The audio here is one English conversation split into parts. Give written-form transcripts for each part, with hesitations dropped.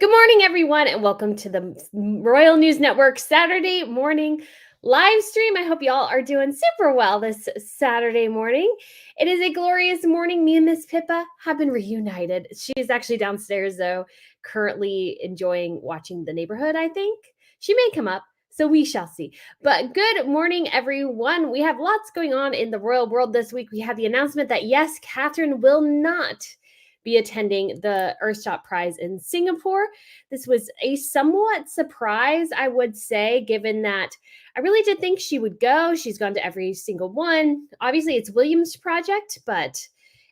Good morning, everyone, and welcome to the Royal News Network Saturday morning live stream. I hope you all are doing super well this Saturday morning. It is a glorious morning. Me and Miss Pippa have been reunited. She is actually downstairs, though, currently enjoying watching The Neighborhood, I think. She may come up. So we shall see. But good morning, everyone. We have lots going on in the royal world this week. We have the announcement that, yes, Catherine will not be attending the Earthshot Prize in Singapore. This was a somewhat surprise, I would say, given that I really did think she would go. She's gone to every single one. Obviously, it's William's project, but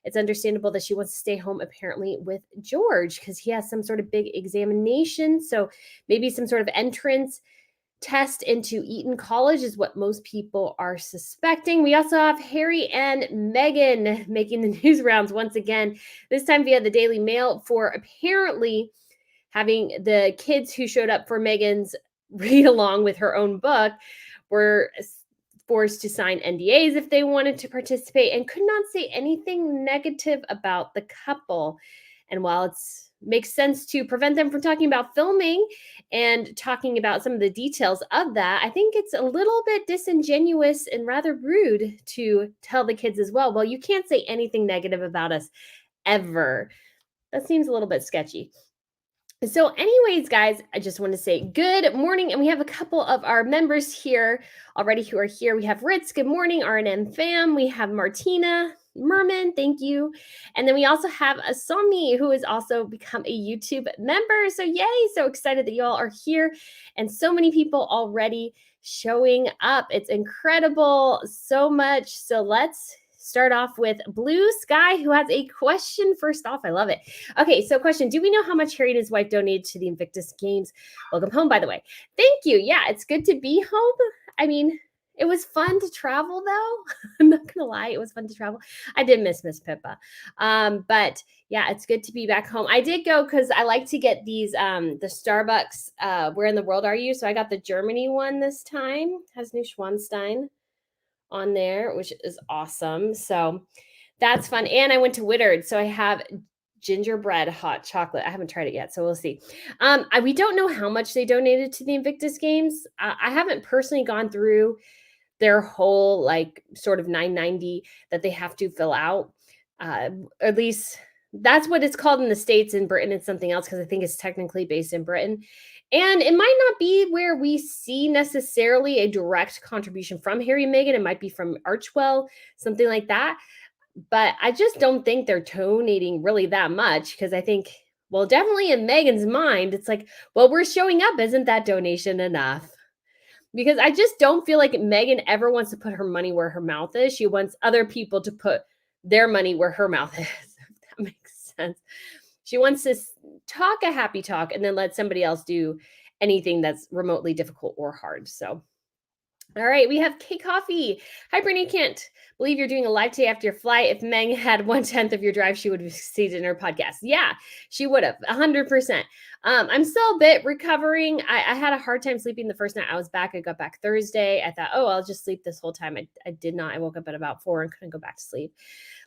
it's understandable that she wants to stay home apparently with George because he has some sort of big examination. So maybe some sort of entrance test into Eton College is what most people are suspecting. We also have Harry and Meghan making the news rounds once again, this time via the Daily Mail, for apparently having the kids who showed up for Meghan's read along with her own book were forced to sign NDAs if they wanted to participate and could not say anything negative about the couple. And while it's makes sense to prevent them from talking about filming and talking about some of the details of that, I think it's a little bit disingenuous and rather rude to tell the kids as well, you can't say anything negative about us ever. That seems a little bit sketchy. So anyways, guys, I just want to say good morning. And we have a couple of our members here already who are here. We have Ritz, good morning, RNM fam. We have Martina Merman, thank you. And then we also have Asami, who has also become a YouTube member. So yay, so excited that you all are here. And so many people already showing up. It's incredible, so much. So let's start off with Blue Sky, who has a question first off. I love it. Okay, so question. Do we know how much Harry and his wife donated to the Invictus Games? Welcome home, by the way. Thank you. Yeah, it's good to be home. I mean, it was fun to travel, though. I'm not going to lie. It was fun to travel. I did miss Miss Pippa. But yeah, it's good to be back home. I did go because I like to get these, the Starbucks, Where in the World Are You? So I got the Germany one this time. Has Neuschwanstein on there, which is awesome. So that's fun. And I went to Whittard, so I have gingerbread hot chocolate. I haven't tried it yet, so we'll see. We don't know how much they donated to the Invictus Games. I haven't personally gone through their whole like sort of 990 that they have to fill out. At least that's what it's called in the States. In Britain, it's something else because I think it's technically based in Britain. And it might not be where we see necessarily a direct contribution from Harry and Meghan. It might be from Archwell, something like that. But I just don't think they're donating really that much because I think, well, definitely in Meghan's mind, it's like, well, we're showing up. Isn't that donation enough? Because I just don't feel like Meghan ever wants to put her money where her mouth is. She wants other people to put their money where her mouth is, if that makes sense. She wants to talk a happy talk and then let somebody else do anything that's remotely difficult or hard. So, all right, we have K Coffee. Hi, Brittany. Can't believe you're doing a live today after your flight. If Meg had 1/10 of your drive, she would have succeeded in her podcast. Yeah, she would have 100%. I'm still a bit recovering. I had a hard time sleeping the first night I was back. I got back Thursday. I thought, oh, I'll just sleep this whole time. I did not. I woke up at about 4 and couldn't go back to sleep.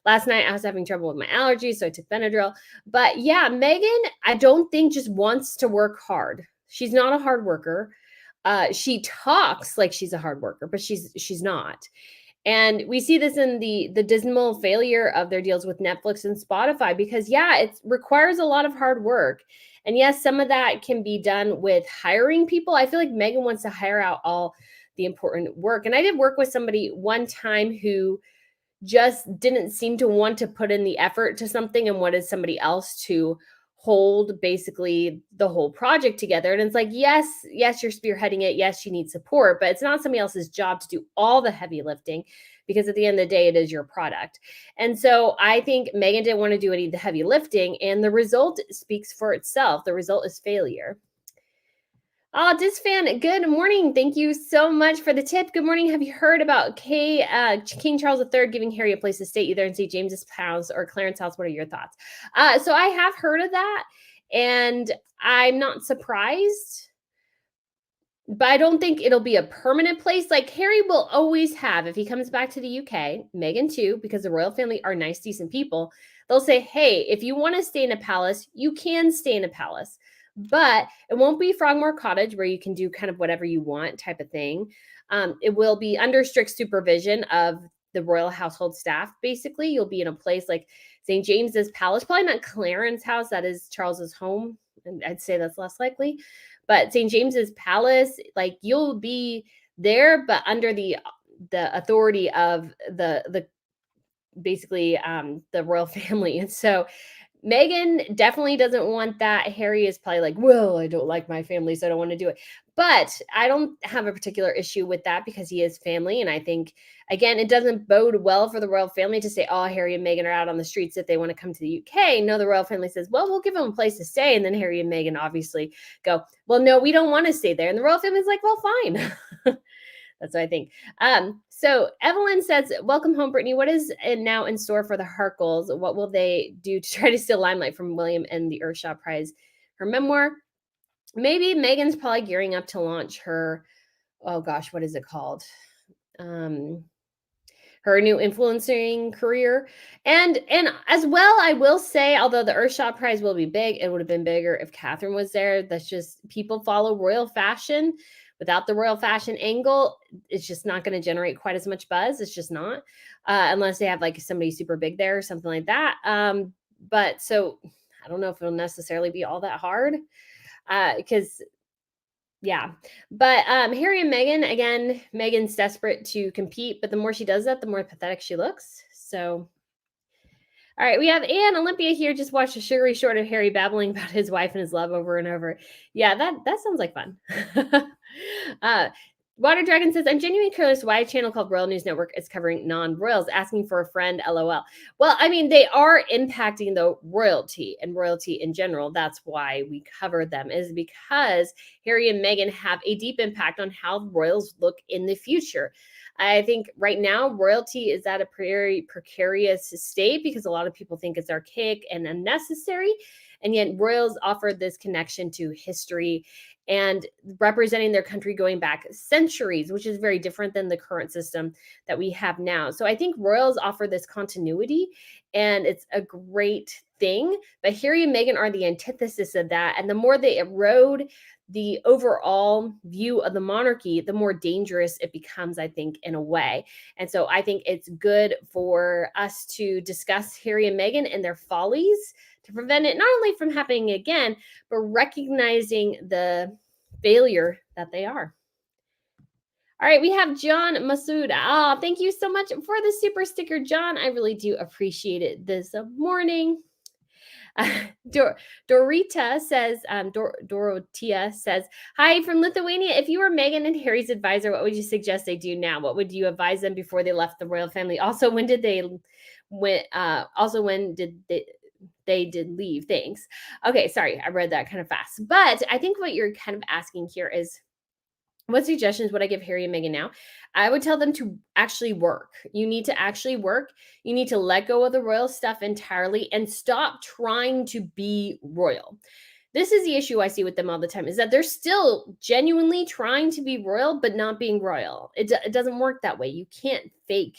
Last night, I was having trouble with my allergies, so I took Benadryl. But yeah, Meghan, I don't think just wants to work hard. She's not a hard worker. She talks like she's a hard worker, but she's not. And we see this in the dismal failure of their deals with Netflix and Spotify because yeah, it requires a lot of hard work. And yes, some of that can be done with hiring people. I feel like Meghan wants to hire out all the important work. And I did work with somebody one time who just didn't seem to want to put in the effort to something and wanted somebody else to hold basically the whole project together. And it's like, yes, you're spearheading it. Yes, you need support, but it's not somebody else's job to do all the heavy lifting because at the end of the day, it is your product. And so I think Meghan didn't want to do any of the heavy lifting and the result speaks for itself. The result is failure. Oh, Disfan, good morning. Thank you so much for the tip. Good morning. Have you heard about King Charles III giving Harry a place to stay either in St. James's House or Clarence House? What are your thoughts? So I have heard of that, and I'm not surprised, but I don't think it'll be a permanent place. Like Harry will always have, if he comes back to the UK, Meghan too, because the royal family are nice, decent people. They'll say, hey, if you want to stay in a palace, you can stay in a palace. but it won't be Frogmore Cottage where you can do kind of whatever you want type of thing. It will be under strict supervision of the royal household staff. Basically, you'll be in a place like St. James's Palace, probably not Clarence's house, that is Charles's home, and I'd say that's less likely. But St. James's Palace, like you'll be there, but under the authority of the basically the royal family. And so Meghan definitely doesn't want that. Harry is probably like, well, I don't like my family, so I don't want to do it. But I don't have a particular issue with that because he is family. And I think, again, it doesn't bode well for the royal family to say, oh, Harry and Meghan are out on the streets if they want to come to the UK. No, the royal family says, well, we'll give them a place to stay. And then Harry and Meghan obviously go, well, no, we don't want to stay there. And the royal family's like, well, fine. That's what I think. So Evelyn says, welcome home, Brittany. What is now in store for the Harkles? What will they do to try to steal limelight from William and the Earthshot Prize? Her memoir. Maybe Meghan's probably gearing up to launch her, oh gosh, what is it called? Her new influencing career. And as well, I will say, although the Earthshot Prize will be big, it would have been bigger if Catherine was there. That's just, people follow royal fashion. Without the royal fashion angle, it's just not going to generate quite as much buzz. It's just not, unless they have like somebody super big there or something like that. But so I don't know if it'll necessarily be all that hard, because yeah. But Harry and Meghan, again, Meghan's desperate to compete, but the more she does that, the more pathetic she looks. So all right, we have Anne Olympia here. Just watched a sugary short of Harry babbling about his wife and his love over and over. Yeah, that sounds like fun. Water Dragon says, I'm genuinely curious why a channel called Royal News Network is covering non-royals, asking for a friend, LOL. Well, I mean, they are impacting the royalty and royalty in general. That's why we cover them, is because Harry and Meghan have a deep impact on how royals look in the future. I think right now royalty is at a very precarious state because a lot of people think it's archaic and unnecessary. And yet royals offer this connection to history and representing their country going back centuries, which is very different than the current system that we have now. So I think royals offer this continuity and it's a great thing. But Harry and Meghan are the antithesis of that. And the more they erode the overall view of the monarchy, the more dangerous it becomes, I think, in a way. And so I think it's good for us to discuss Harry and Meghan and their follies to prevent it not only from happening again, but recognizing the failure that they are. All right, we have John Masood. Ah, thank you so much for the super sticker, John. I really do appreciate it this morning. Dorita says, Dorotia says, hi from Lithuania. If you were Meghan and Harry's advisor, what would you suggest they do now? What would you advise them before they left the royal family? Also, when did they leave? Thanks. Okay, sorry, I read that kind of fast. But I think what you're kind of asking here is, what suggestions would I give Harry and Meghan now? I would tell them to actually work. You need to actually work. You need to let go of the royal stuff entirely and stop trying to be royal. This is the issue I see with them all the time, is that they're still genuinely trying to be royal, but not being royal. It doesn't work that way. You can't fake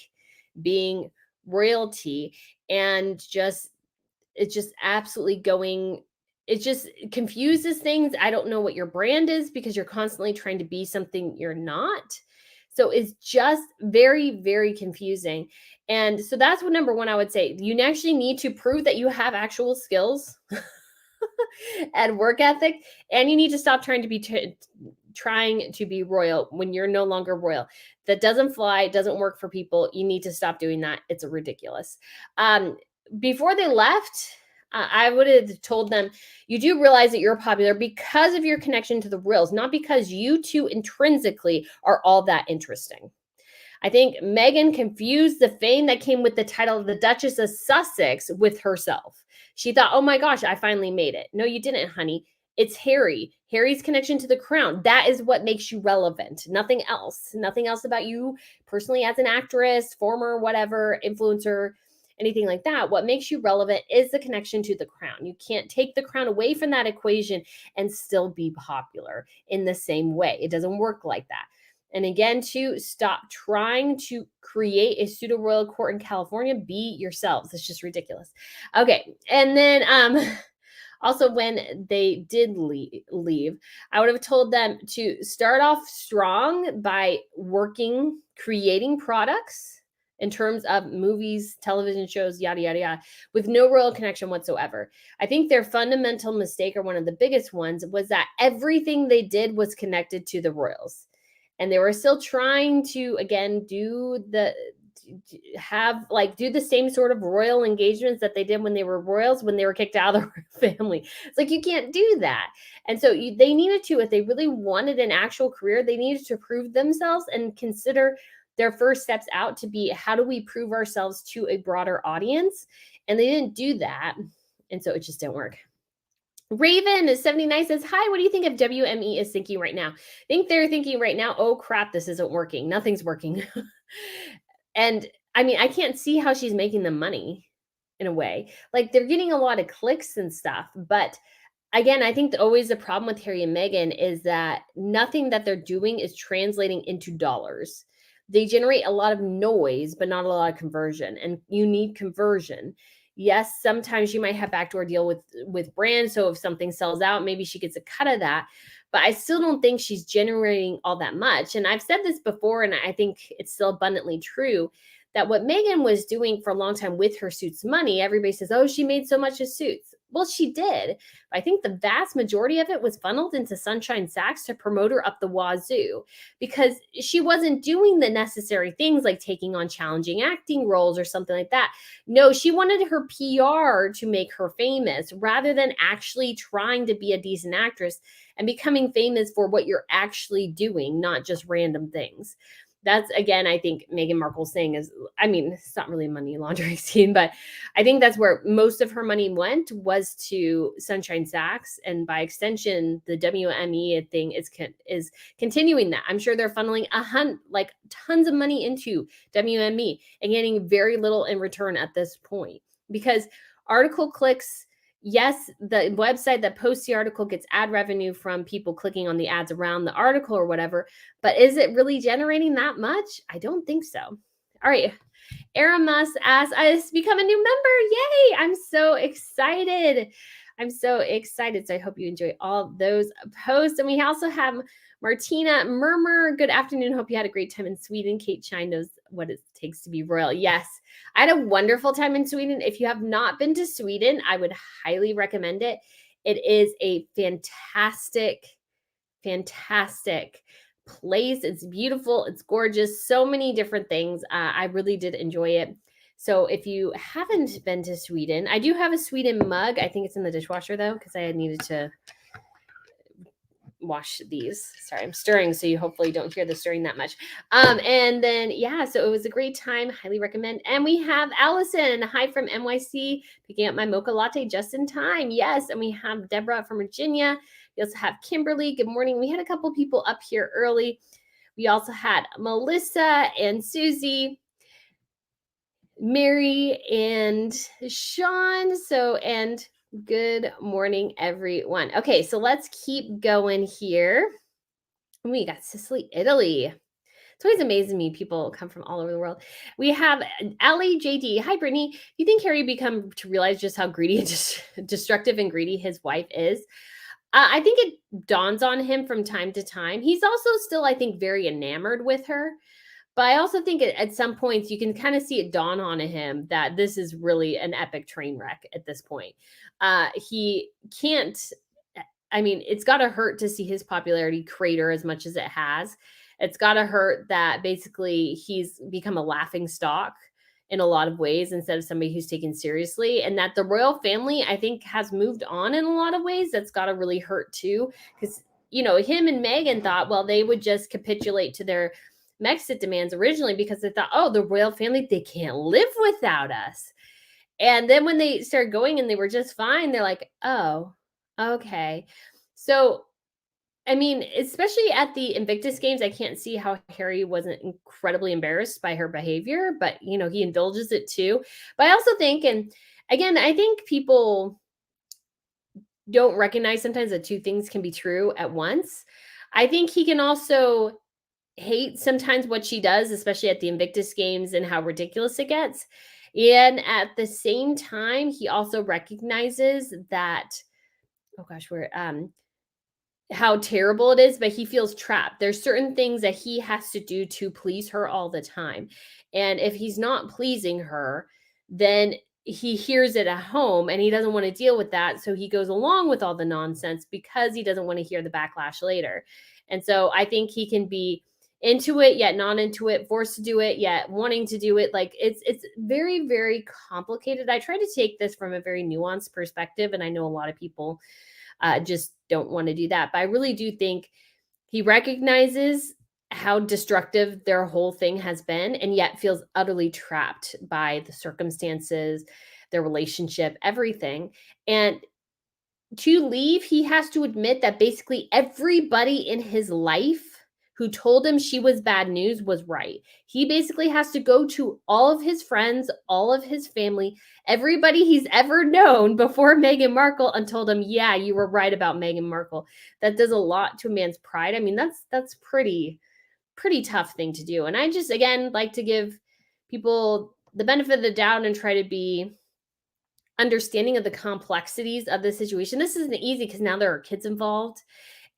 being royalty and it's just absolutely going, it just confuses things. I don't know what your brand is because you're constantly trying to be something you're not. So it's just very, very confusing. And so that's what number one I would say. You actually need to prove that you have actual skills and work ethic, and you need to stop trying to be royal when you're no longer royal. That doesn't fly, it doesn't work for people. You need to stop doing that. It's ridiculous. Before they left, I would have told them, you do realize that you're popular because of your connection to the royals, not because you two intrinsically are all that interesting. I think Meghan confused the fame that came with the title of the Duchess of Sussex with herself. She thought, oh my gosh, I finally made it. No, you didn't, honey. It's Harry. Harry's connection to the crown. That is what makes you relevant. Nothing else. Nothing else about you personally as an actress, former, whatever, influencer, anything like that. What makes you relevant is the connection to the crown. You can't take the crown away from that equation and still be popular in the same way. It doesn't work like that. And again, to stop trying to create a pseudo royal court in California. Be yourselves. It's just ridiculous. Okay. And then Also, when they did leave, I would have told them to start off strong by creating products in terms of movies, television shows, yada, yada, yada, with no royal connection whatsoever. I think their fundamental mistake, or one of the biggest ones, was that everything they did was connected to the royals. And they were still trying to, again, do the same sort of royal engagements that they did when they were royals, when they were kicked out of the royal family. It's like, you can't do that. And so they needed to, if they really wanted an actual career, they needed to prove themselves and consider their first steps out to be, how do we prove ourselves to a broader audience? And they didn't do that. And so it just didn't work. Raven is 79 says, hi, what do you think of WME is thinking right now? I think they're thinking right now, oh crap, this isn't working. Nothing's working. And I mean, I can't see how she's making the money in a way. Like, they're getting a lot of clicks and stuff, but again, I think always the problem with Harry and Meghan is that nothing that they're doing is translating into dollars. They generate a lot of noise, but not a lot of conversion, and you need conversion. Yes, sometimes you might have backdoor deal with brands, so if something sells out, maybe she gets a cut of that. But I still don't think she's generating all that much. And I've said this before, and I think it's still abundantly true, that what Meghan was doing for a long time with her Suits money, everybody says, oh, she made so much of Suits. Well, she did. I think the vast majority of it was funneled into Sunshine Sachs to promote her up the wazoo, because she wasn't doing the necessary things like taking on challenging acting roles or something like that. No, she wanted her PR to make her famous rather than actually trying to be a decent actress and becoming famous for what you're actually doing, not just random things. That's, again, I think Meghan Markle's thing is, I mean, it's not really a money laundering scene, but I think that's where most of her money went, was to Sunshine Sachs. And by extension, the WME thing is continuing that. I'm sure they're funneling tons of money into WME and getting very little in return at this point, because article clicks, yes, the website that posts the article gets ad revenue from people clicking on the ads around the article or whatever, but is it really generating that much? I don't think so. All right. Aramus asks, I just become a new member. Yay. I'm so excited. I'm so excited. So I hope you enjoy all those posts. And we also have Martina Murmur. Good afternoon. Hope you had a great time in Sweden. Kate Shine knows what it takes to be royal. Yes, I had a wonderful time in Sweden. If you have not been to Sweden, I would highly recommend it. It is a fantastic, fantastic place. It's beautiful. It's gorgeous. So many different things. I really did enjoy it. So if you haven't been to Sweden, I do have a Sweden mug. I think it's in the dishwasher though, because I had needed to wash these. Sorry, I'm stirring, so you hopefully don't hear the stirring that much. And then, yeah, so it was a great time. Highly recommend. And we have Allison, hi from NYC, picking up my mocha latte just in time. Yes, and we have Deborah from Virginia. We also have Kimberly. Good morning. We had a couple people up here early. We also had Melissa and Susie, Mary and Sean. And good morning, everyone. Okay, so let's keep going here. We got Sicily, Italy. It's always amazing me. People come from all over the world. We have Ali JD. Hi, Brittany. You think Harry become to realize just how greedy and destructive and greedy his wife is? I think it dawns on him from time to time. He's also still, I think, very enamored with her. But I also think at some points you can kind of see it dawn on him that this is really an epic train wreck at this point. He can't, I mean, it's got to hurt to see his popularity crater as much as it has. It's got to hurt that basically he's become a laughing stock in a lot of ways instead of somebody who's taken seriously. And that the royal family, I think, has moved on in a lot of ways. That's got to really hurt too. Because, him and Meghan thought, well, they would just capitulate to their Brexit demands originally because they thought, oh, the royal family, they can't live without us. And then when they started going and they were just fine, they're like, oh, okay. So, I mean, especially at the Invictus Games, I can't see how Harry wasn't incredibly embarrassed by her behavior, but, he indulges it too. But I also think, and again, I think people don't recognize sometimes that two things can be true at once. I think he can also hate sometimes what she does, especially at the Invictus Games and how ridiculous it gets. And at the same time, he also recognizes that oh gosh, where how terrible it is, but he feels trapped. There's certain things that he has to do to please her all the time. And if he's not pleasing her, then he hears it at home and he doesn't want to deal with that. So he goes along with all the nonsense because he doesn't want to hear the backlash later. And so I think he can be into it yet not into it, forced to do it yet wanting to do it. Like it's very, very complicated. I try to take this from a very nuanced perspective, and I know a lot of people just don't want to do that. But I really do think he recognizes how destructive their whole thing has been and yet feels utterly trapped by the circumstances, their relationship, everything. And to leave, he has to admit that basically everybody in his life who told him she was bad news was right. He basically has to go to all of his friends, all of his family, everybody he's ever known before Meghan Markle and told him, "Yeah, you were right about Meghan Markle." That does a lot to a man's pride. I mean, that's pretty tough thing to do. And I just again like to give people the benefit of the doubt and try to be understanding of the complexities of the situation. This isn't easy because now there are kids involved.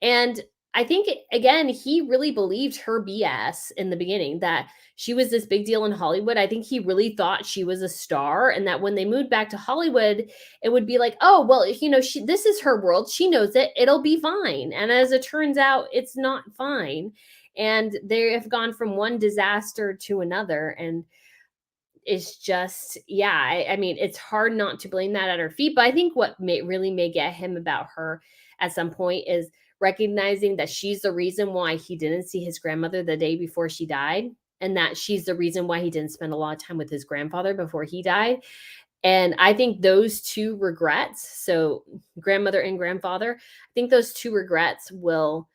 And I think, again, he really believed her BS in the beginning that she was this big deal in Hollywood. I think he really thought she was a star and that when they moved back to Hollywood, it would be like, oh, well, this is her world. She knows it. It'll be fine. And as it turns out, it's not fine. And they have gone from one disaster to another. And it's just, yeah, I mean, it's hard not to blame that at her feet. But I think what really may get him about her at some point is recognizing that she's the reason why he didn't see his grandmother the day before she died, and that she's the reason why he didn't spend a lot of time with his grandfather before he died. And I think those two regrets, so grandmother and grandfather, I think those two regrets will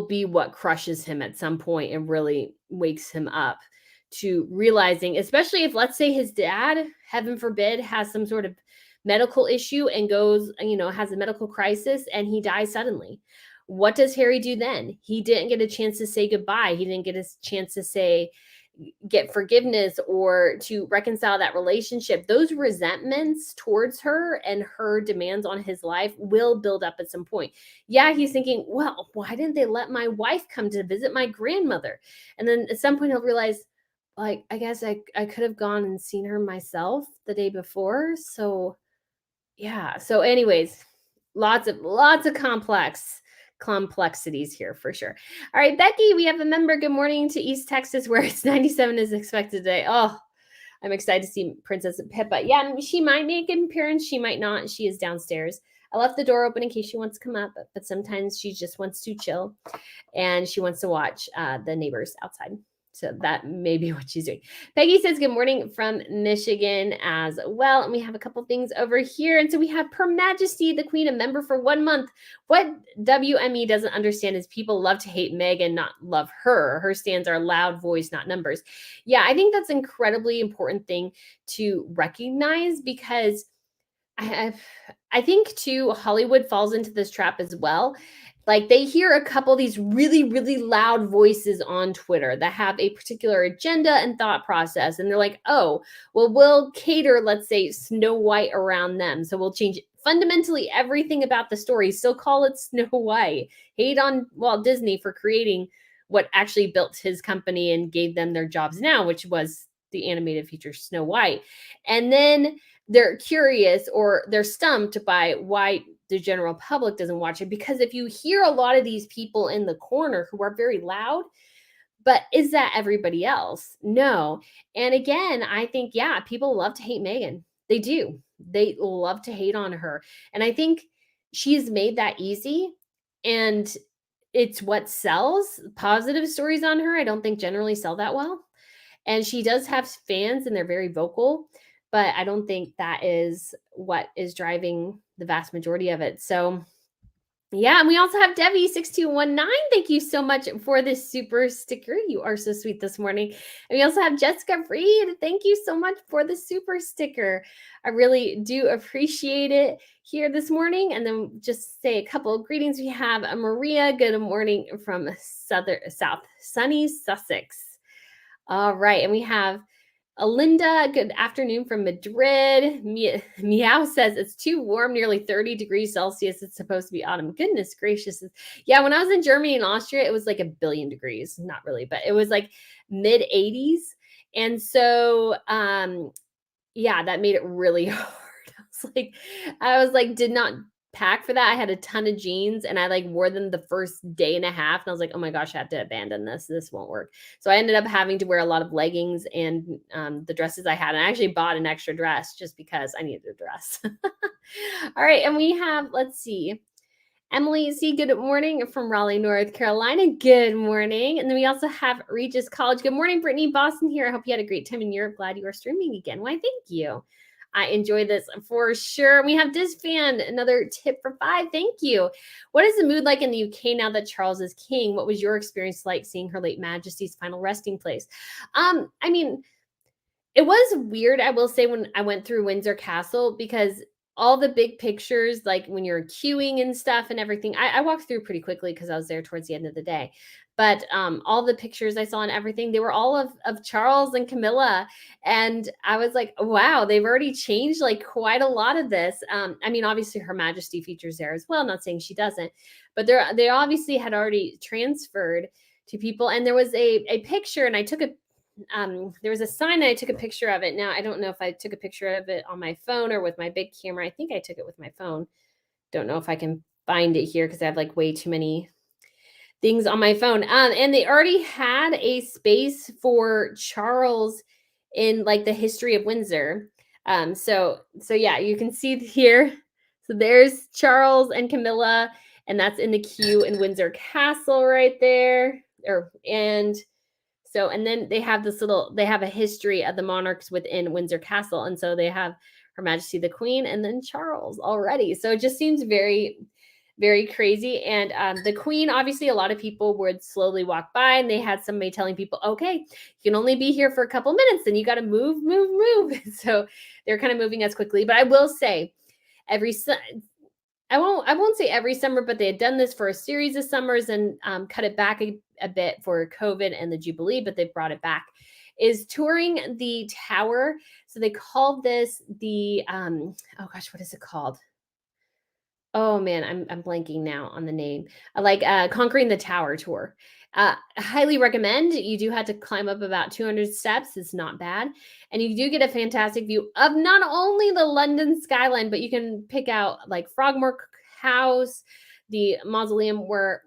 be what crushes him at some point and really wakes him up to realizing, especially if, let's say, his dad, heaven forbid, has some sort of medical issue and goes, has a medical crisis and he dies suddenly. What does Harry do then? He didn't get a chance to say goodbye. He didn't get a chance to get forgiveness or to reconcile that relationship. Those resentments towards her and her demands on his life will build up at some point. Yeah, he's thinking, well, why didn't they let my wife come to visit my grandmother? And then at some point he'll realize, like, I guess I could have gone and seen her myself the day before. So yeah. So anyways, lots of complexities here for sure. All right, Becky, we have a member. Good morning to East Texas, where it's 97 is expected today. Oh, I'm excited to see Princess Pippa. Yeah, she might make an appearance. She might not. She is downstairs. I left the door open in case she wants to come up, but sometimes she just wants to chill and she wants to watch the neighbors outside. So that may be what she's doing. Peggy says, good morning from Michigan as well. And we have a couple things over here. And so we have Her Majesty, the Queen, a member for 1 month. What WME doesn't understand is people love to hate Meghan, not love her. Her stands are loud voice, not numbers. Yeah, I think that's an incredibly important thing to recognize because I think too, Hollywood falls into this trap as well. Like they hear a couple of these really, really loud voices on Twitter that have a particular agenda and thought process. And they're like, oh, well, we'll cater, let's say, Snow White around them. So we'll change fundamentally everything about the story, still call it Snow White. Hate on Walt Disney for creating what actually built his company and gave them their jobs now, which was the animated feature Snow White. And then they're curious or they're stumped by why the general public doesn't watch it. Because if you hear a lot of these people in the corner who are very loud, but is that everybody else? No. And again, I think, yeah, people love to hate Meghan. They do. They love to hate on her. And I think she's made that easy. And it's what sells. Positive stories on her, I don't think generally sell that well. And she does have fans and they're very vocal, but I don't think that is what is driving the vast majority of it. So yeah, and we also have Debbie6219. Thank you so much for this super sticker. You are so sweet this morning. And we also have Jessica Reed. Thank you so much for the super sticker. I really do appreciate it here this morning. And then just say a couple of greetings. We have Maria. Good morning from South sunny Sussex. All right. And we have Alinda, good afternoon from Madrid. Meow says it's too warm, nearly 30 degrees Celsius. It's supposed to be autumn. Goodness gracious. Yeah, when I was in Germany and Austria, it was like a billion degrees. Not really, but it was like mid 80s. And so yeah, that made it really hard. I was like, did not pack for that. I had a ton of jeans and I like wore them the first day and a half. And I was like, oh my gosh, I have to abandon this. This won't work. So I ended up having to wear a lot of leggings and the dresses I had. And I actually bought an extra dress just because I needed a dress. All right. And we have, let's see. Emily C, good morning from Raleigh, North Carolina. Good morning. And then we also have Regis College. Good morning, Brittany Boston here. I hope you had a great time in Europe. Glad you are streaming again. Why, thank you. I enjoyed this for sure. We have Diz Fan, another tip for 5. Thank you. What is the mood like in the UK now that Charles is king? What was your experience like seeing Her Late Majesty's final resting place? I mean, it was weird, I will say, when I went through Windsor Castle because all the big pictures, like when you're queuing and stuff and everything, I walked through pretty quickly because I was there towards the end of the day. But all the pictures I saw and everything, they were all of Charles and Camilla. And I was like, wow, they've already changed like quite a lot of this. I mean, obviously Her Majesty features there as well. Not saying she doesn't, but they obviously had already transferred to people. And there was a picture, and I took a there was a sign and I took a picture of it. Now, I don't know if I took a picture of it on my phone or with my big camera. I think I took it with my phone. Don't know if I can find it here because I have like way too many things on my phone. And they already had a space for Charles in like the history of Windsor. So yeah, you can see here. So there's Charles and Camilla, and that's in the queue in Windsor Castle right there. And then they have they have a history of the monarchs within Windsor Castle. And so they have Her Majesty the Queen and then Charles already. So it just seems very, very crazy. And the Queen, obviously, a lot of people would slowly walk by, and they had somebody telling people, okay, you can only be here for a couple minutes, and you got to move, move, move. So they're kind of moving as quickly. But I will say, I won't say every summer, but they had done this for a series of summers and cut it back a bit for COVID and the Jubilee, but they brought it back, is touring the tower. So they called this the oh gosh, what is it called? Oh man, I'm blanking now on the name. Conquering the Tower tour. Highly recommend. You do have to climb up about 200 steps. It's not bad. And you do get a fantastic view of not only the London skyline, but you can pick out like Frogmore House, the mausoleum where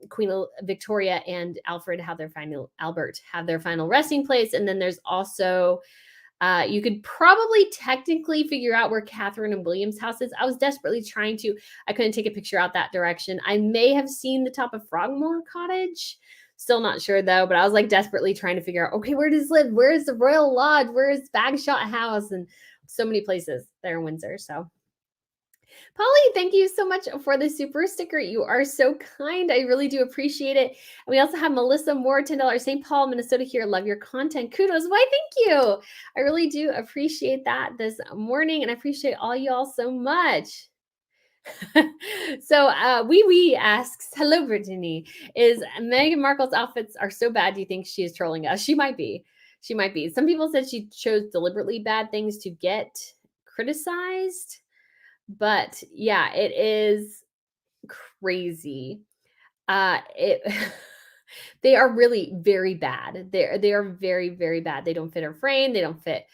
Queen Victoria and Albert have their final resting place. And then there's also you could probably technically figure out where Catherine and William's house is. I was desperately trying to. I couldn't take a picture out that direction. I may have seen the top of Frogmore Cottage. Still not sure though, but I was like desperately trying to figure out, okay, where does live? Where is the Royal Lodge? Where is Bagshot House? And so many places there in Windsor. So Polly, thank you so much for the super sticker. You are so kind. I really do appreciate it. And we also have Melissa Moore, $10, St. Paul, Minnesota here. Love your content. Kudos. Why, thank you. I really do appreciate that this morning, and I appreciate all y'all so much. So Wee asks, hello, Brittany. Is Meghan Markle's outfits are so bad? Do you think she is trolling us? She might be. She might be. Some people said she chose deliberately bad things to get criticized. But yeah, it is crazy. It they are really very bad. They are very, very bad. They don't fit her frame. They don't fit,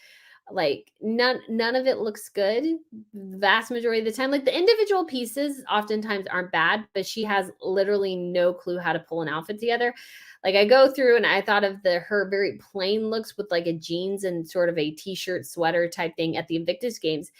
like, none of it looks good. The vast majority of the time, like the individual pieces oftentimes aren't bad, but she has literally no clue how to pull an outfit together. Like I go through and I thought of her very plain looks with like a jeans and sort of a t-shirt sweater type thing at the Invictus Games.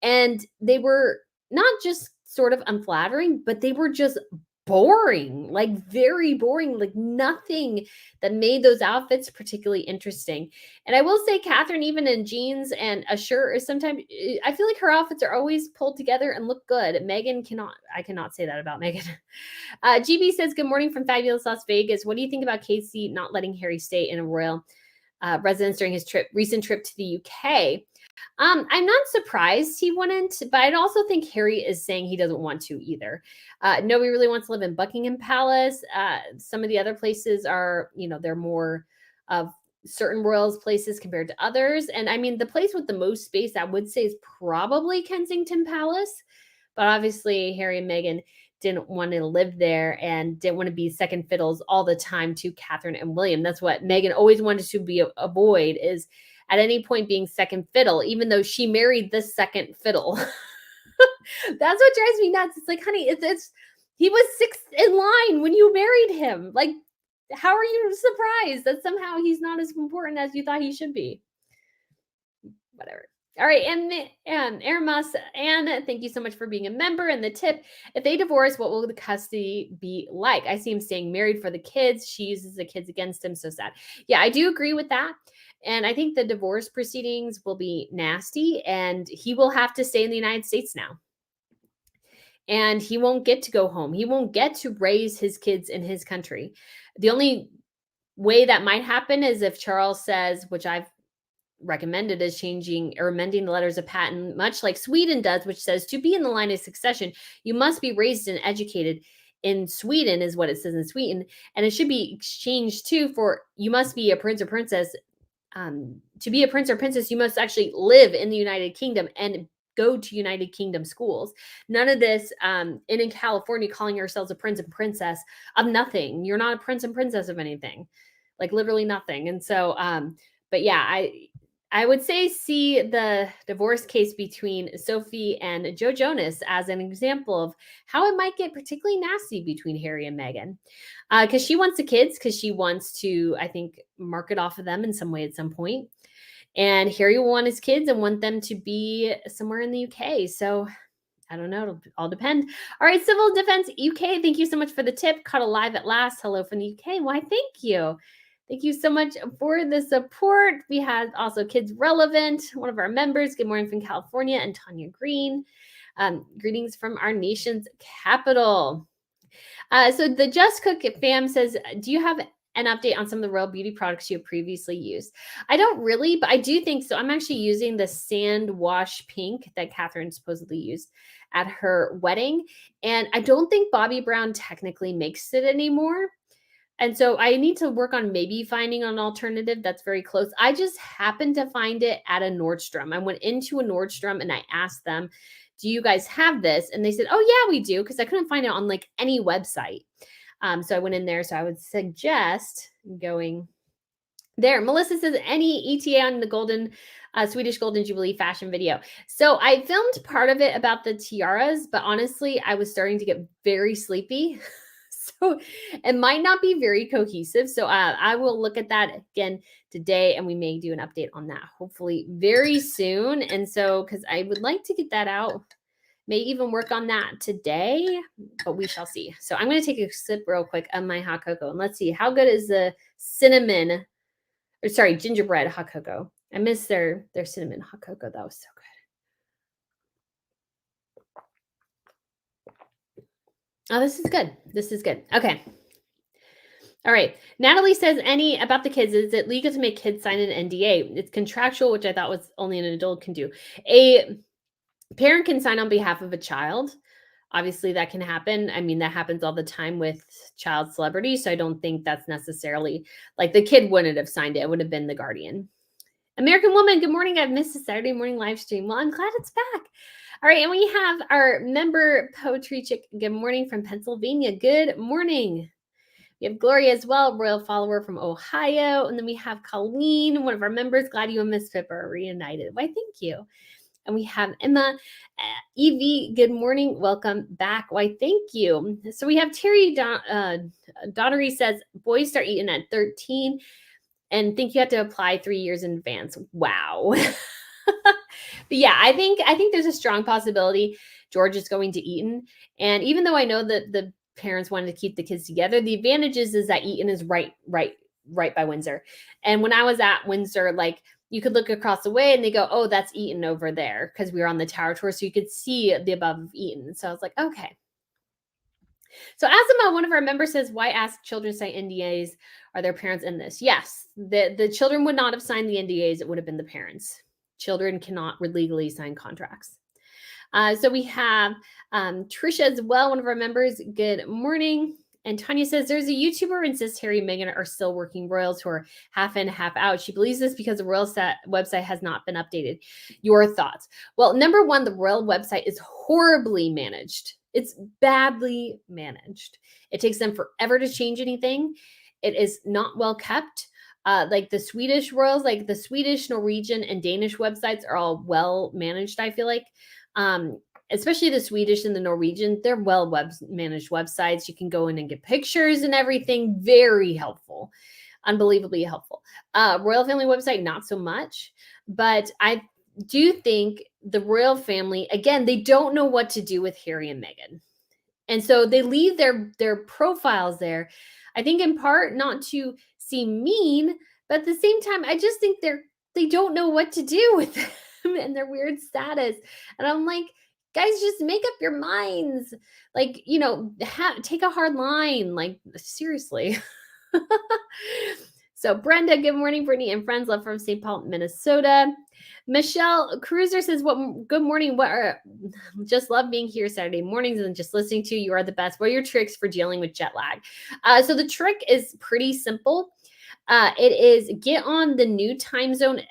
And they were not just sort of unflattering, but they were just boring, like very boring, like nothing that made those outfits particularly interesting. And I will say, Catherine, even in jeans and a shirt, or sometimes I feel like her outfits are always pulled together and look good. I cannot say that about Meghan. GB says, good morning from fabulous Las Vegas. What do you think about Casey not letting Harry stay in a royal residence during his recent trip to the UK? I'm not surprised he wouldn't, but I also think Harry is saying he doesn't want to either. Nobody really wants to live in Buckingham Palace. Some of the other places are, they're more of certain royals places compared to others. And I mean, the place with the most space, I would say, is probably Kensington Palace. But obviously, Harry and Meghan didn't want to live there and didn't want to be second fiddles all the time to Catherine and William. That's what Meghan always wanted to be avoid, is at any point being second fiddle, even though she married the second fiddle. That's what drives me nuts. It's like, honey, it's he was sixth in line when you married him. Like, how are you surprised that somehow he's not as important as you thought he should be? Whatever. All right, and Ermas, Anne, thank you so much for being a member. And the tip: if they divorce, what will the custody be like? I see him staying married for the kids. She uses the kids against him. So sad. Yeah, I do agree with that. And I think the divorce proceedings will be nasty, and he will have to stay in the United States now. And he won't get to go home. He won't get to raise his kids in his country. The only way that might happen is if Charles says, which I've recommended, is changing or amending the letters of patent, much like Sweden does, which says to be in the line of succession, you must be raised and educated in Sweden, is what it says in Sweden. And it should be changed too for you must be a prince or princess. To be a prince or princess, you must actually live in the United Kingdom and go to United Kingdom schools. None of this in California calling yourselves a prince and princess of nothing. You're not a prince and princess of anything, like literally nothing. And so, but yeah, I would say see the divorce case between Sophie and Joe Jonas as an example of how it might get particularly nasty between Harry and Meghan. Because she wants the kids, because she wants to, I think, market off of them in some way at some point. And Harry will want his kids and want them to be somewhere in the UK. So I don't know. It'll all depend. All right, Civil Defense UK, thank you so much for the tip. Caught alive at last. Hello from the UK. Why, thank you. Thank you so much for the support. We had also Kids Relevant, one of our members. Good morning from California, and Tanya Green. Greetings from our nation's capital. So the Just Cook fam says, do you have an update on some of the Royal Beauty products you have previously used? I don't really, but I do think so. I'm actually using the Sand Wash Pink that Catherine supposedly used at her wedding. And I don't think Bobbi Brown technically makes it anymore. And so I need to work on maybe finding an alternative that's very close. I just happened to find it at a Nordstrom. I went into a Nordstrom and I asked them, do you guys have this? And they said, oh yeah, we do. Because I couldn't find it on like any website. So I went in there. So I would suggest going there. Melissa says, any ETA on the Swedish Golden Jubilee fashion video? So I filmed part of it about the tiaras, but honestly, I was starting to get very sleepy. So it might not be very cohesive. So I will look at that again today, and we may do an update on that hopefully very soon. And so, because I would like to get that out, may even work on that today, but we shall see. So I'm going to take a sip real quick of my hot cocoa, and let's see how good is the gingerbread hot cocoa. I miss their cinnamon hot cocoa. That was so good. Oh, this is good. This is good. Okay. All right. Natalie says, about the kids, is it legal to make kids sign an NDA? It's contractual, which I thought was only an adult can do. A parent can sign on behalf of a child. Obviously, that can happen. I mean, that happens all the time with child celebrities. So I don't think that's necessarily like the kid wouldn't have signed it. It would have been the guardian. American Woman, good morning. I've missed the Saturday morning live stream. Well, I'm glad it's back. All right, and we have our member Poetry Chick. Good morning from Pennsylvania. Good morning. We have Gloria as well, royal follower from Ohio. And then we have Colleen, one of our members. Glad you and Miss Pippa are reunited. Why, thank you. And we have Emma. Evie, good morning. Welcome back. Why, thank you. So we have Terry Daughtery says, boys start eating at 13 and think you have to apply 3 years in advance. Wow. But yeah, I think there's a strong possibility George is going to Eton. And even though I know that the parents wanted to keep the kids together, the advantage is that Eton is right by Windsor. And when I was at Windsor, like you could look across the way and they go, oh, that's Eton over there, because we were on the tower tour. So you could see the above of Eton. So I was like, okay. So Asima, one of our members, says, why ask children to sign NDAs? Are their parents in this? Yes, the children would not have signed the NDAs. It would have been the parents. Children cannot legally sign contracts. So we have Trisha as well, one of our members. Good morning. And Tanya says there's a YouTuber who insists Harry and Meghan are still working royals who are half in, half out. She believes this because the royal website has not been updated. Your thoughts? Well, number one, the royal website is horribly managed. It's badly managed. It takes them forever to change anything. It is not well kept. Like the Swedish royals, like the Swedish, Norwegian, and Danish websites are all well managed, I feel like. Especially the Swedish and the Norwegian, they're well managed websites. You can go in and get pictures and everything. Very helpful. Unbelievably helpful. Royal family website, not so much. But I do think the royal family, again, they don't know what to do with Harry and Meghan. And so they leave their profiles there. I think in part not to seem mean, but at the same time, I just think they don't know what to do with them and their weird status. And I'm like, guys, just make up your minds. Like, take a hard line. Like, seriously. So Brenda, good morning, Brittany and friends. Love from St. Paul, Minnesota. Michelle Cruiser says, good morning. Just love being here Saturday mornings and just listening to you. You are the best. What are your tricks for dealing with jet lag? So the trick is pretty simple. It is get on the new time zone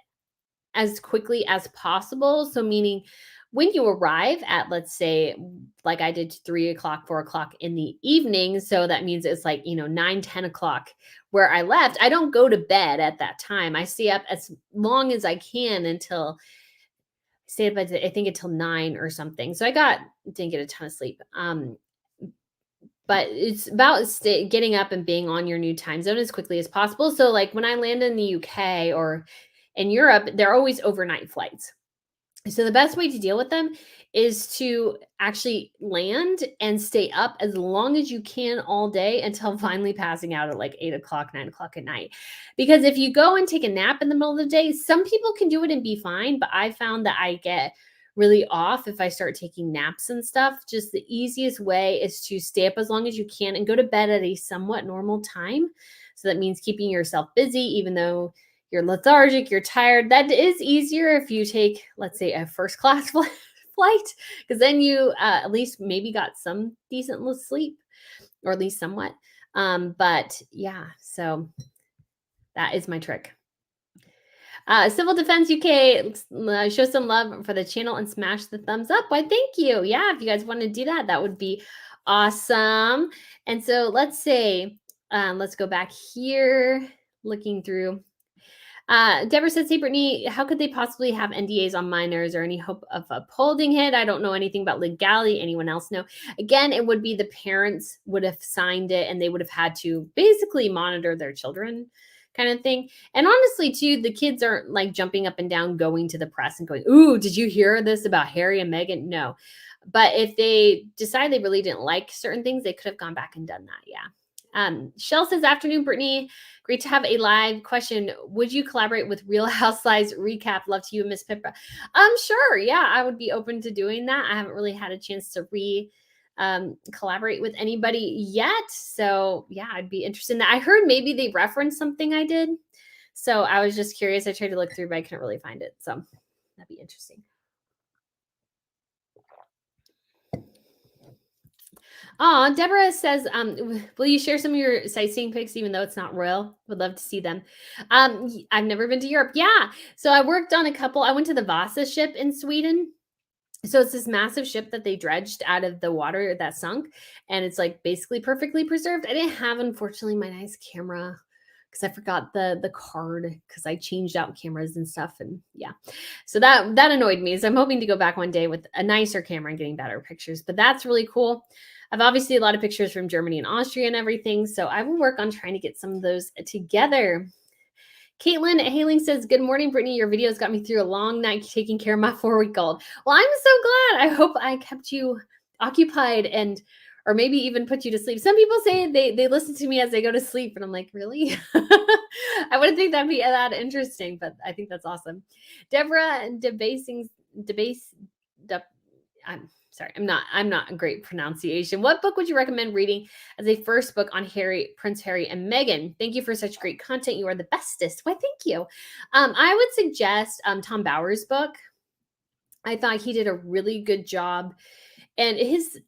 as quickly as possible. So meaning when you arrive at, let's say, like I did 3 o'clock, 4 o'clock in the evening. So that means it's like, 9, 10 o'clock where I left. I don't go to bed at that time. I stay up as long as I can until I think until 9 or something. So didn't get a ton of sleep. But it's about getting up and being on your new time zone as quickly as possible. So like when I land in the UK or in Europe, they're always overnight flights. So the best way to deal with them is to actually land and stay up as long as you can all day until finally passing out at like 8 o'clock, 9 o'clock at night. Because if you go and take a nap in the middle of the day, some people can do it and be fine, but I found that I get really off if I start taking naps and stuff. Just the easiest way is to stay up as long as you can and go to bed at a somewhat normal time. So that means keeping yourself busy, even though you're lethargic, you're tired. That is easier if you take, let's say, a first class flight, because then you at least maybe got some decent sleep, or at least somewhat. But yeah, so that is my trick. Civil Defense UK, show some love for the channel and smash the thumbs up. Why, thank you. Yeah, if you guys want to do that, that would be awesome. And so let's say, let's go back here, looking through. Deborah says, hey, Brittany, how could they possibly have NDAs on minors or any hope of upholding it? I don't know anything about legality. Anyone else know? Again, it would be the parents would have signed it and they would have had to basically monitor their children kind of thing. And honestly, too, the kids aren't like jumping up and down, going to the press and going, ooh, did you hear this about Harry and Meghan? No. But if they decide they really didn't like certain things, they could have gone back and done that. Yeah. Shell says, afternoon, Brittany. Great to have a live question. Would you collaborate with Real Housewives recap? Love to you, Miss Pippa. Sure. Yeah, I would be open to doing that. I haven't really had a chance to collaborate with anybody yet. So yeah, I'd be interested in that. I heard maybe they referenced something I did. So I was just curious. I tried to look through, but I couldn't really find it. So that'd be interesting. Oh, Deborah says, will you share some of your sightseeing pics, even though it's not royal? Would love to see them. I've never been to Europe. Yeah. So I worked on a couple. I went to the Vasa ship in Sweden. So it's this massive ship that they dredged out of the water that sunk. And it's like basically perfectly preserved. I didn't have, unfortunately, my nice camera because I forgot the card because I changed out cameras and stuff. And yeah, so that annoyed me. So I'm hoping to go back one day with a nicer camera and getting better pictures. But that's really cool. I've obviously a lot of pictures from Germany and Austria and everything. So I will work on trying to get some of those together. Caitlin Haling says, good morning, Brittany. Your videos got me through a long night taking care of my 4-week-old. Well, I'm so glad. I hope I kept you occupied or maybe even put you to sleep. Some people say they listen to me as they go to sleep. And I'm like, really? I wouldn't think that'd be that interesting, but I think that's awesome. Deborah sorry, I'm not a great pronunciation. What book would you recommend reading as a first book on Prince Harry and Meghan? Thank you for such great content. You are the bestest. Why, thank you. I would suggest Tom Bower's book. I thought he did a really good job And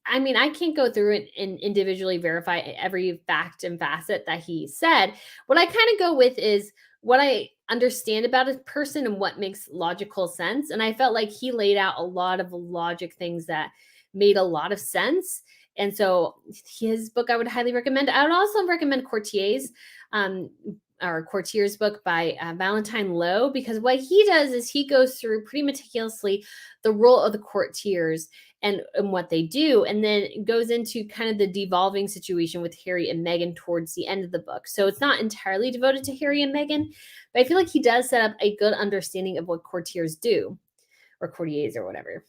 I mean, I can't go through it and individually verify every fact and facet that he said. What I kind of go with is what I understand about a person and what makes logical sense. And I felt like he laid out a lot of logic things that made a lot of sense. And so his book I would highly recommend. I would also recommend um, Courtier's book by Valentine Lowe, because what he does is he goes through pretty meticulously the role of the courtiers and what they do, and then it goes into kind of the devolving situation with Harry and Meghan towards the end of the book. So it's not entirely devoted to Harry and Meghan, but I feel like he does set up a good understanding of what courtiers do, or courtiers or whatever.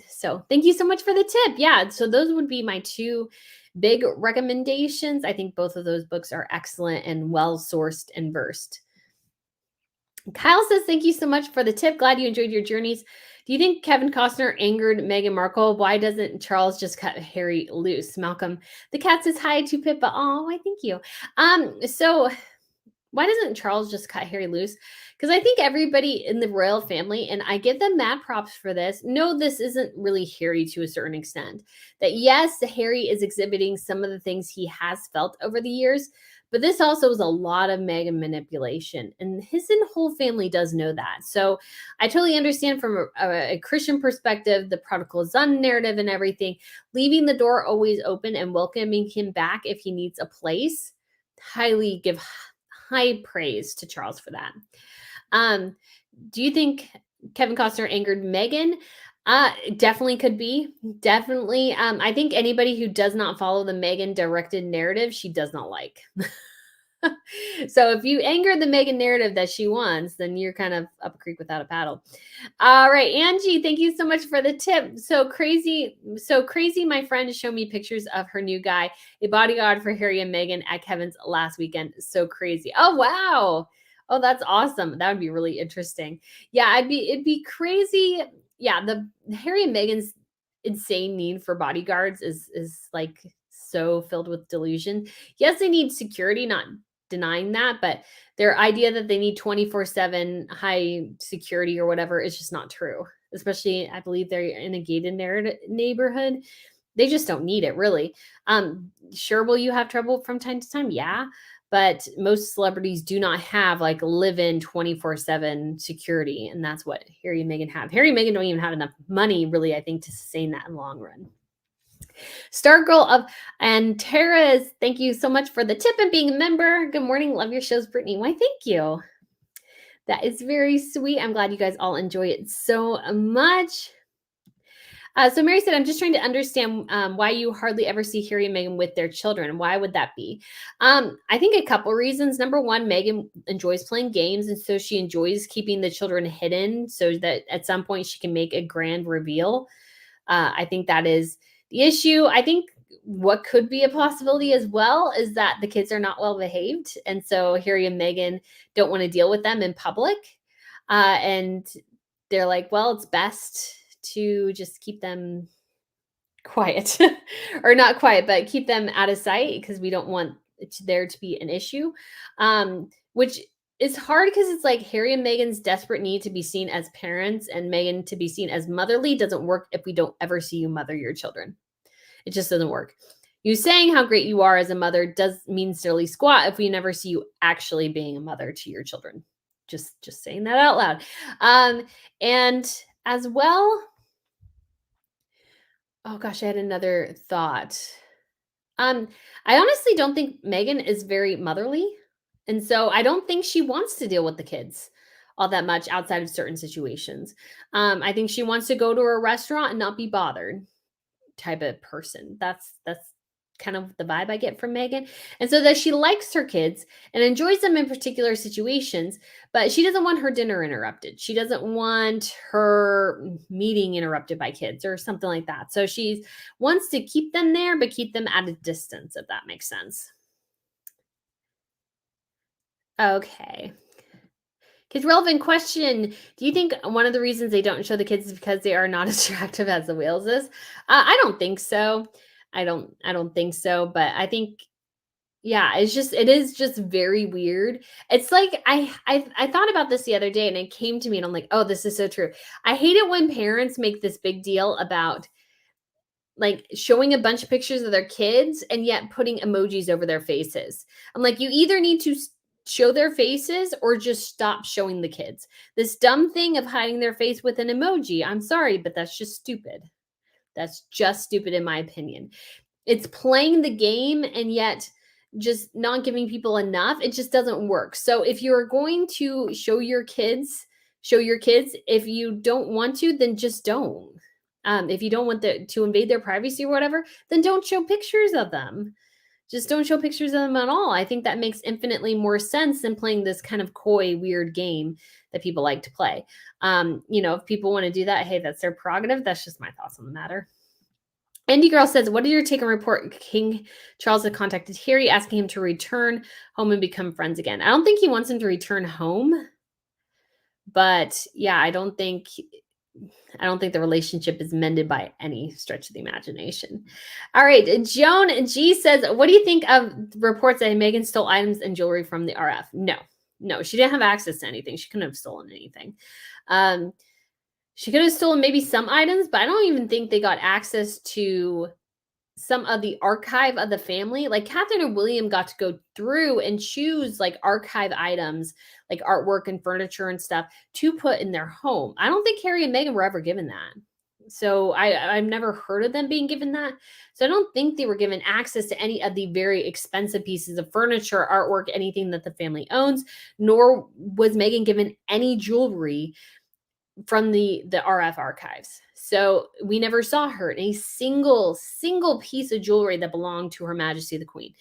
So thank you so much for the tip. Yeah, so those would be my two big recommendations. I think both of those books are excellent and well sourced and versed. Kyle says, thank you so much for the tip. Glad you enjoyed your journeys. Do you think Kevin Costner angered Meghan Markle? Why doesn't Charles just cut Harry loose? Malcolm, the cat says hi to Pippa. Oh, why thank you. So why doesn't Charles just cut Harry loose? Because I think everybody in the royal family, and I give them mad props for this, no, this isn't really Harry to a certain extent. That yes, Harry is exhibiting some of the things he has felt over the years, but this also is a lot of Meghan manipulation, and his whole family does know that. So I totally understand from a Christian perspective, the prodigal son narrative and everything, leaving the door always open and welcoming him back if he needs a place. Highly give high praise to Charles for that. Do you think Kevin Costner angered Meghan? Definitely could be. Definitely. I think anybody who does not follow the Meghan directed narrative, she does not like. So if you anger the Meghan narrative that she wants, then you're kind of up a creek without a paddle. All right, Angie, thank you so much for the tip. So crazy, my friend showed me pictures of her new guy, a bodyguard for Harry and Meghan at Kevin's last weekend. So crazy. Oh, wow. Oh, that's awesome. That would be really interesting. Yeah, it'd be crazy. Yeah, the Harry and Meghan's insane need for bodyguards is like so filled with delusion. Yes, they need security, not denying that, but their idea that they need 24/7 high security or whatever is just not true. Especially, I believe they're in a gated neighborhood. They just don't need it, really. Sure, will you have trouble from time to time? Yeah, but most celebrities do not have like live-in 24/7 security, and that's what Harry and Meghan have. Harry and Meghan don't even have enough money, really, I think, to sustain that in the long run. Star Girl of Antares, thank you so much for the tip and being a member. Good morning. Love your shows, Brittany. Why, thank you. That is very sweet. I'm glad you guys all enjoy it so much. So Mary said, I'm just trying to understand why you hardly ever see Harry and Meghan with their children. Why would that be? I think a couple reasons. Number one, Meghan enjoys playing games, and so she enjoys keeping the children hidden so that at some point she can make a grand reveal. I think that is the issue. I think what could be a possibility as well is that the kids are not well behaved. And so Harry and Meghan don't want to deal with them in public. And they're like, well, it's best to just keep them quiet or not quiet, but keep them out of sight because we don't want there to be an issue. Which is hard because it's like Harry and Meghan's desperate need to be seen as parents and Meghan to be seen as motherly doesn't work if we don't ever see you mother your children. It just doesn't work. You saying how great you are as a mother does mean silly squat if we never see you actually being a mother to your children. Just saying that out loud. And as well, oh gosh, I had another thought. I honestly don't think Meghan is very motherly. And so I don't think she wants to deal with the kids all that much outside of certain situations. I think she wants to go to a restaurant and not be bothered type of person. That's kind of the vibe I get from Meghan. And so that she likes her kids and enjoys them in particular situations, but she doesn't want her dinner interrupted. She doesn't want her meeting interrupted by kids or something like that. So she wants to keep them there, but keep them at a distance, if that makes sense. Okay. Kids relevant question. Do you think one of the reasons they don't show the kids is because they are not as attractive as the whales is? I don't think so. I don't think so, but I think yeah, it is just very weird. It's like I thought about this the other day and it came to me and I'm like, "Oh, this is so true." I hate it when parents make this big deal about like showing a bunch of pictures of their kids and yet putting emojis over their faces. I'm like, you either need to show their faces or just stop showing the kids. This dumb thing of hiding their face with an emoji, I'm sorry, but that's just stupid. That's just stupid in my opinion. It's playing the game and yet just not giving people enough. It just doesn't work. So if you're going to show your kids. If you don't want to, then just don't. If you don't want to invade their privacy or whatever, then don't show pictures of them. Just don't show pictures of them at all. I think that makes infinitely more sense than playing this kind of coy, weird game that people like to play. If people want to do that, hey, that's their prerogative. That's just my thoughts on the matter. Andy Girl says, what did your take on report King Charles had contacted Harry asking him to return home and become friends again? I don't think he wants him to return home. But yeah, I don't think the relationship is mended by any stretch of the imagination. All right. Joan G says, what do you think of reports that Meghan stole items and jewelry from the RF? No, she didn't have access to anything. She couldn't have stolen anything. She could have stolen maybe some items, but I don't even think they got access to some of the archive of the family. Like Catherine and William got to go through and choose like archive items, like artwork and furniture and stuff to put in their home. I don't think Harry and Meghan were ever given that. So I've never heard of them being given that. So I don't think they were given access to any of the very expensive pieces of furniture, artwork, anything that the family owns, nor was Meghan given any jewelry from the RF archives. So we never saw her in a single piece of jewelry that belonged to Her Majesty the Queen.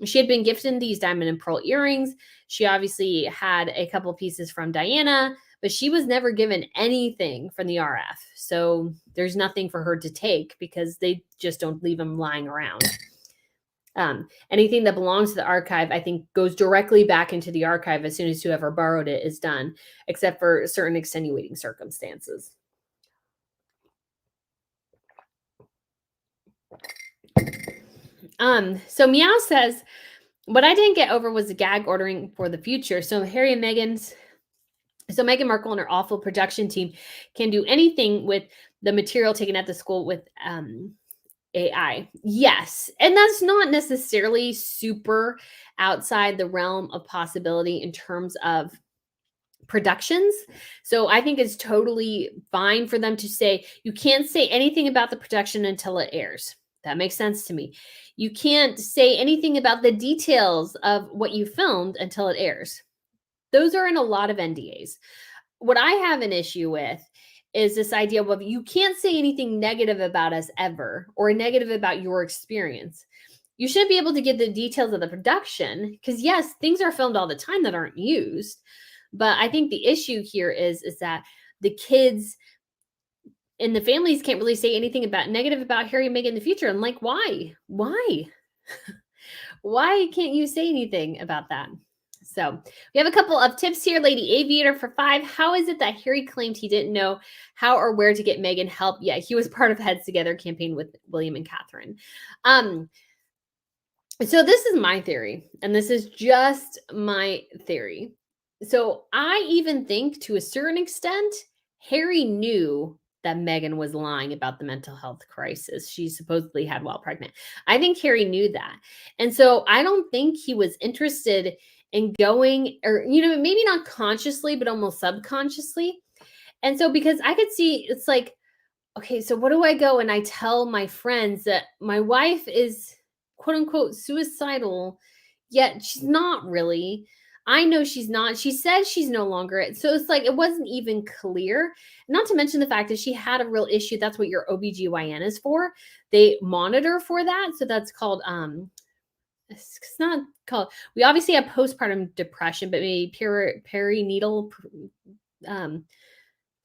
She had been gifted these diamond and pearl earrings. She obviously had a couple pieces from Diana, but she was never given anything from the RF. So there's nothing for her to take because they just don't leave them lying around. Anything that belongs to the archive, I think, goes directly back into the archive as soon as whoever borrowed it is done, except for certain extenuating circumstances. So Meow says, what I didn't get over was the gag ordering for the future. So Meghan Markle and her awful production team can do anything with the material taken at the school with AI. Yes. And that's not necessarily super outside the realm of possibility in terms of productions. So I think it's totally fine for them to say, you can't say anything about the production until it airs. That makes sense to me. You can't say anything about the details of what you filmed until it airs. Those are in a lot of NDAs. What I have an issue with is this idea of you can't say anything negative about us ever or negative about your experience. You should be able to get the details of the production because yes, things are filmed all the time that aren't used. But I think the issue here is that the kids and the families can't really say anything about negative about Harry and Meghan in the future. And like, why? Why can't you say anything about that? So we have a couple of tips here. Lady Aviator for 5. How is it that Harry claimed he didn't know how or where to get Meghan help? Yeah, he was part of Heads Together campaign with William and Catherine. So this is my theory, and this is just my theory. So I even think to a certain extent, Harry knew that Meghan was lying about the mental health crisis she supposedly had while pregnant. I think Harry knew that. And so I don't think he was interested in going, or, maybe not consciously, but almost subconsciously. And so because I could see, it's like, okay, so what do I go and I tell my friends that my wife is quote unquote suicidal, yet she's not really. I know she's not. She says she's no longer. So it's like, it wasn't even clear. Not to mention the fact that she had a real issue. That's what your OBGYN is for. They monitor for that. So that's called, it's not called, we obviously have postpartum depression, but maybe perinatal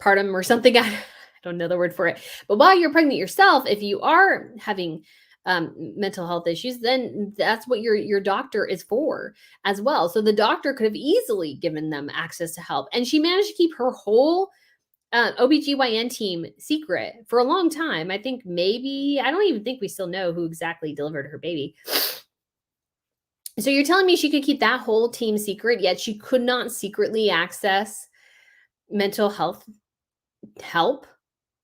partum or something. I don't know the word for it. But while you're pregnant yourself, if you are having mental health issues, then that's what your doctor is for as well. So the doctor could have easily given them access to help. And she managed to keep her whole OBGYN team secret for a long time. I think I don't even think we still know who exactly delivered her baby. So you're telling me she could keep that whole team secret, yet she could not secretly access mental health help?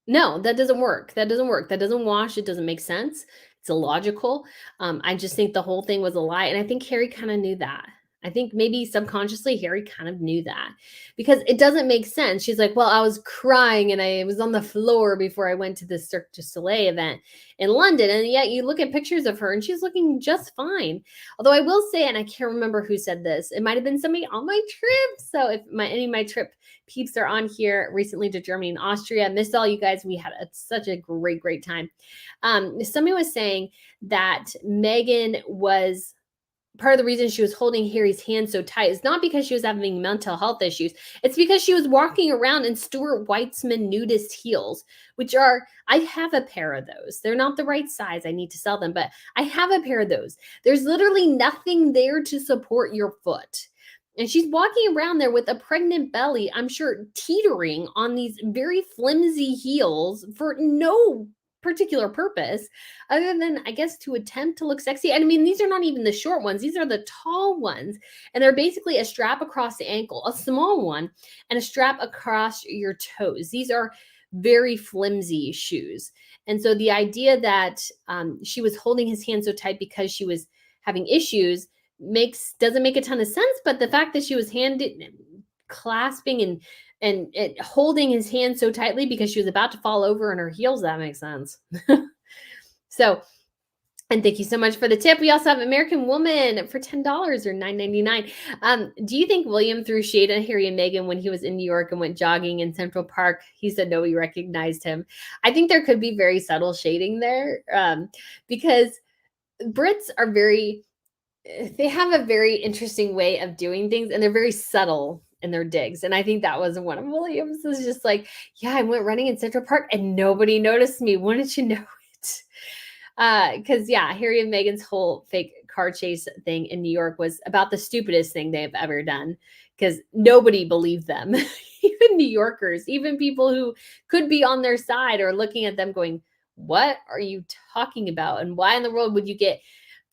No, that doesn't work. That doesn't work. That doesn't wash. It doesn't make sense. It's illogical. I just think the whole thing was a lie. And I think Harry kind of knew that. I think maybe subconsciously Harry kind of knew that because it doesn't make sense. She's like, well, I was crying and I was on the floor before I went to the Cirque du Soleil event in London. And yet you look at pictures of her and she's looking just fine. Although I will say, and I can't remember who said this, it might have been somebody on my trip. So if any of my trip peeps are on here recently to Germany and Austria. Missed all you guys. We had such a great time. Somebody was saying that Meghan was part of the reason she was holding Harry's hand so tight is not because she was having mental health issues. It's because she was walking around in Stuart Weitzman nudist heels, which are, I have a pair of those. They're not the right size. I need to sell them, but I have a pair of those. There's literally nothing there to support your foot. And she's walking around there with a pregnant belly, I'm sure, teetering on these very flimsy heels for no particular purpose other than, I guess, to attempt to look sexy. And I mean, these are not even the short ones, these are the tall ones. And they're basically a strap across the ankle, a small one, and a strap across your toes. These are very flimsy shoes. And so the idea that she was holding his hand so tight because she was having issues doesn't make a ton of sense, but the fact that she was clasping and holding his hand so tightly because she was about to fall over in her heels, that makes sense. So, and thank you so much for the tip. We also have American Woman for $10 or $9.99. Do you think William threw shade at Harry and Meghan when he was in New York and went jogging in Central Park? He said no, he recognized him. I think there could be very subtle shading there because Brits are they have a very interesting way of doing things and they're very subtle in their digs. And I think that was one of Williams. It was just like, yeah, I went running in Central Park and nobody noticed me. Wouldn't you know it? Because yeah, Harry and Meghan's whole fake car chase thing in New York was about the stupidest thing they've ever done because nobody believed them. Even New Yorkers, even people who could be on their side or looking at them going, what are you talking about? And why in the world would you get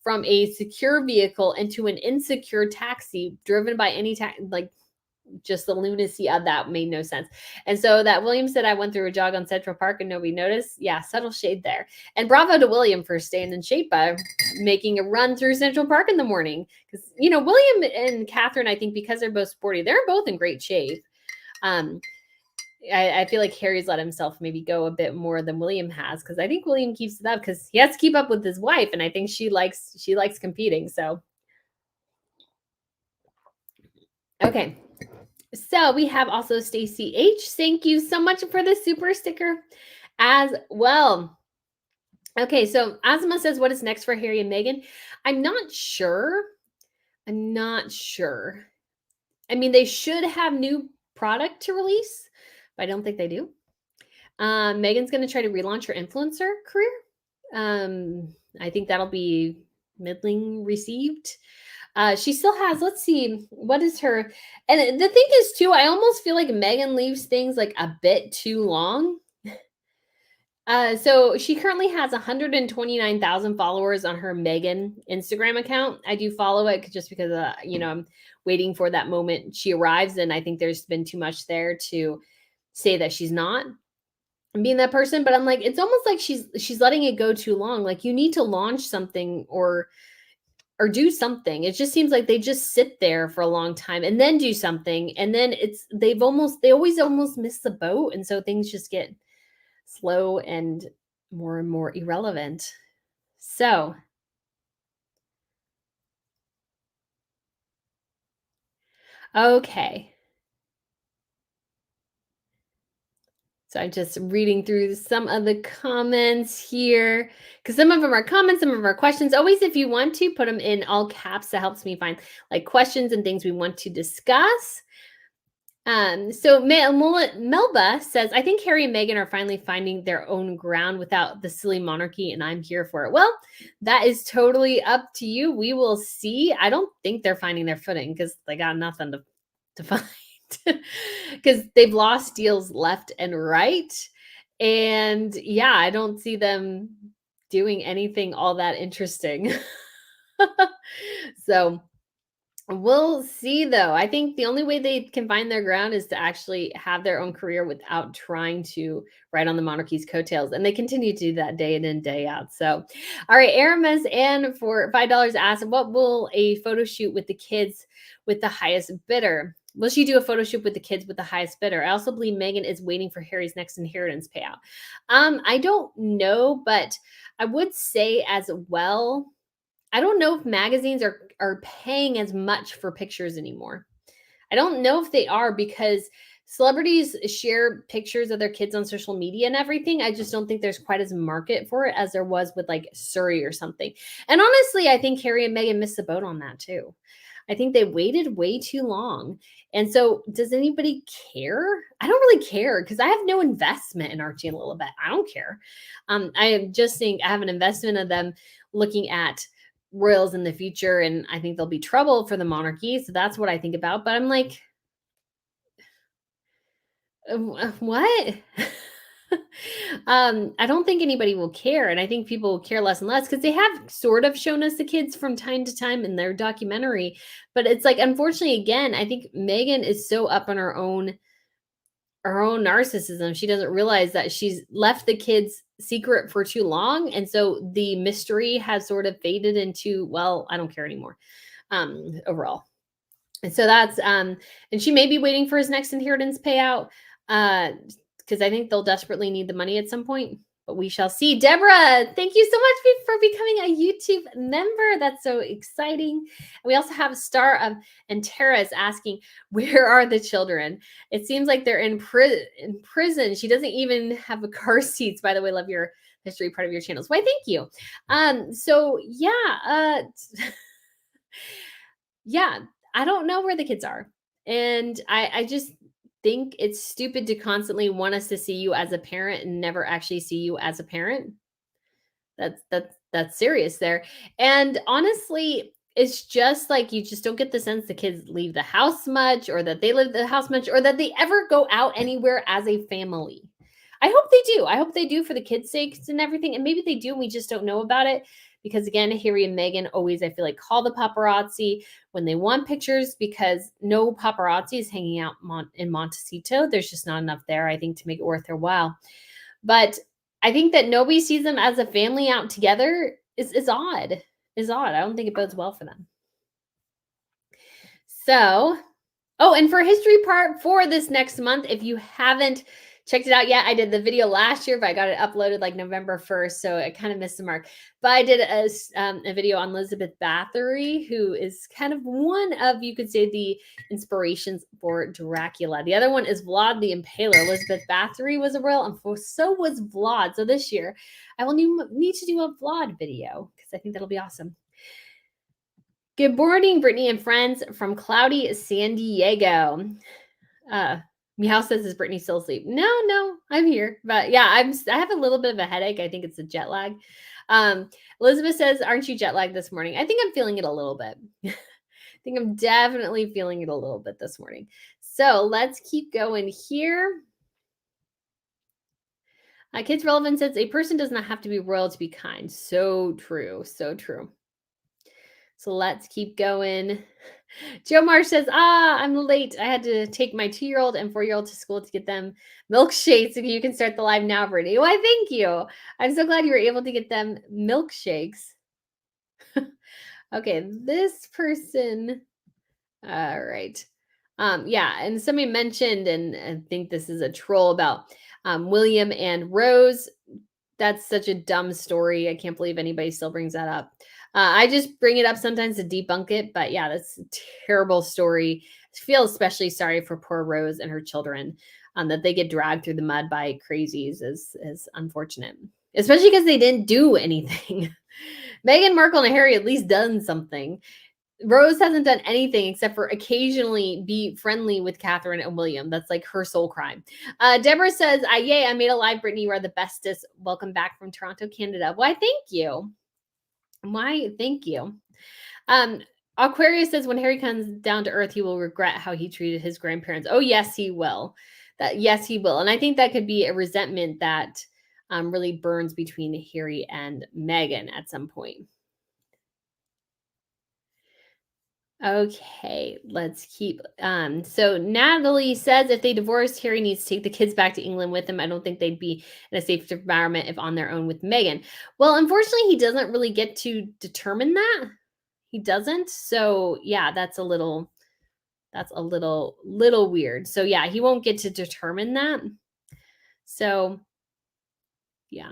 from a secure vehicle into an insecure taxi driven by any like just the lunacy of that made no sense. And so that William said I went through a jog on Central Park and nobody noticed. Yeah, subtle shade there. And bravo to William for staying in shape by making a run through Central Park in the morning. Because William and Catherine, I think because they're both sporty, they're both in great shape. I feel like Harry's let himself maybe go a bit more than William has because I think William keeps it up because he has to keep up with his wife, and I think she likes competing. So, okay. So we have also Stacy H. Thank you so much for the super sticker as well. Okay, so Asma says, "What is next for Harry and Meghan?" I'm not sure. I mean, they should have new product to release, but I don't think they do. Meghan's going to try to relaunch her influencer career. I think that'll be middling received. She still has, let's see, what is her, and the thing is too, I almost feel like Meghan leaves things like a bit too long. So she currently has 129,000 followers on her Meghan Instagram account. I do follow it just because, I'm waiting for that moment she arrives, and I think there's been too much there to say that she's not being that person. But I'm like, it's almost like she's letting it go too long. Like you need to launch something or do something. It just seems like they just sit there for a long time and then do something, and then they always almost miss the boat, and so things just get slow and more irrelevant. So, okay. So I'm just reading through some of the comments here because some of them are comments, some of them are questions. Always, if you want to put them in all caps, that helps me find like questions and things we want to discuss. So Melba says, I think Harry and Meghan are finally finding their own ground without the silly monarchy, and I'm here for it. Well, that is totally up to you. We will see. I don't think they're finding their footing because they got nothing to find because they've lost deals left and right. And yeah, I don't see them doing anything all that interesting. So We'll see, though. I think the only way they can find their ground is to actually have their own career without trying to ride on the monarchy's coattails. And they continue to do that day in and day out. So, all right, Aramis and for $5 asked, what will a photo shoot with the kids with the highest bidder? Will she do a photo shoot with the kids with the highest bidder? I also believe Meghan is waiting for Harry's next inheritance payout. I don't know, but I would say as well, I don't know if magazines are paying as much for pictures anymore. I don't know if they are because celebrities share pictures of their kids on social media and everything. I just don't think there's quite as market for it as there was with like Surrey or something. And honestly, I think Harry and Meghan missed the boat on that too. I think they waited way too long. And so, does anybody care? I don't really care because I have no investment in Archie and Lilibet. I don't care. I am just think I have an investment of them looking at royals in the future, and I think there'll be trouble for the monarchy. So that's what I think about. But I'm like, what? I don't think anybody will care, and I think people will care less and less because they have sort of shown us the kids from time to time in their documentary. But it's like, unfortunately, again, I think Megan is so up on her own narcissism. She doesn't realize that she's left the kids secret for too long, and so the mystery has sort of faded into, well, I don't care anymore. Overall. And so that's and she may be waiting for his next inheritance payout because I think they'll desperately need the money at some point. But we shall see. Deborah, thank you so much for becoming a YouTube member. That's so exciting. And we also have Star of and Tara's asking, where are the children? It seems like they're in prison. She doesn't even have a car seats. By the way, love your history part of your channels. Why, thank you. So yeah, yeah, I don't know where the kids are. And I just think it's stupid to constantly want us to see you as a parent and never actually see you as a parent. That's serious there. And honestly, it's just like you just don't get the sense the kids leave the house much or that they leave the house much or that they ever go out anywhere as a family. I hope they do. I hope they do for the kids' sakes and everything. And maybe they do, and we just don't know about it. Because again, Harry and Meghan always, I feel like, call the paparazzi when they want pictures because no paparazzi is hanging out in Montecito. There's just not enough there, I think, to make it worth their while. But I think that nobody sees them as a family out together is odd. Is odd. I don't think it bodes well for them. So, oh, and for history part for this next month, if you haven't checked it out yet, I did the video last year, but I got it uploaded like November 1st, so I kind of missed the mark. But I did a video on Elizabeth Bathory, who is kind of one of, you could say, the inspirations for Dracula. The other one is Vlad the Impaler. Elizabeth Bathory was a royal, and so was Vlad. So this year, I will need to do a Vlad video because I think that'll be awesome. Good morning, Brittany and friends from cloudy San Diego. Meow says, is Brittany still asleep? No, I'm here. But yeah, I have a little bit of a headache. I think it's a jet lag. Elizabeth says, aren't you jet lagged this morning? I think I'm feeling it a little bit. I think I'm definitely feeling it a little bit this morning. So let's keep going here. Kids Relevant says, a person does not have to be royal to be kind. So true. So true. So let's keep going. Joe Marsh says, I'm late. I had to take my 2-year-old and 4-year-old to school to get them milkshakes. If you can start the live now, Brittany. Why, thank you. I'm so glad you were able to get them milkshakes. Okay, this person. All right. Yeah, and somebody mentioned, and I think this is a troll about William and Rose. That's such a dumb story. I can't believe anybody still brings that up. I just bring it up sometimes to debunk it, but yeah, that's a terrible story. I feel especially sorry for poor Rose and her children that they get dragged through the mud by crazies is unfortunate, especially because they didn't do anything. Meghan Markle and Harry at least done something. Rose hasn't done anything except for occasionally be friendly with Catherine and William. That's like her sole crime. Deborah says, yay, I made a live, Brittany. You are the bestest. Welcome back from Toronto, Canada. Why, thank you. Why, thank you. Aquarius says, when Harry comes down to earth, he will regret how he treated his grandparents. Oh, yes, he will. Yes, he will. And I think that could be a resentment that really burns between Harry and Meghan at some point. Okay, let's keep so Natalie says if they divorce, Harry needs to take the kids back to England with him. I don't think they'd be in a safe environment if on their own with Meghan. Well, unfortunately, he doesn't really get to determine that. He doesn't. So yeah, that's a little weird. So yeah, he won't get to determine that. So yeah.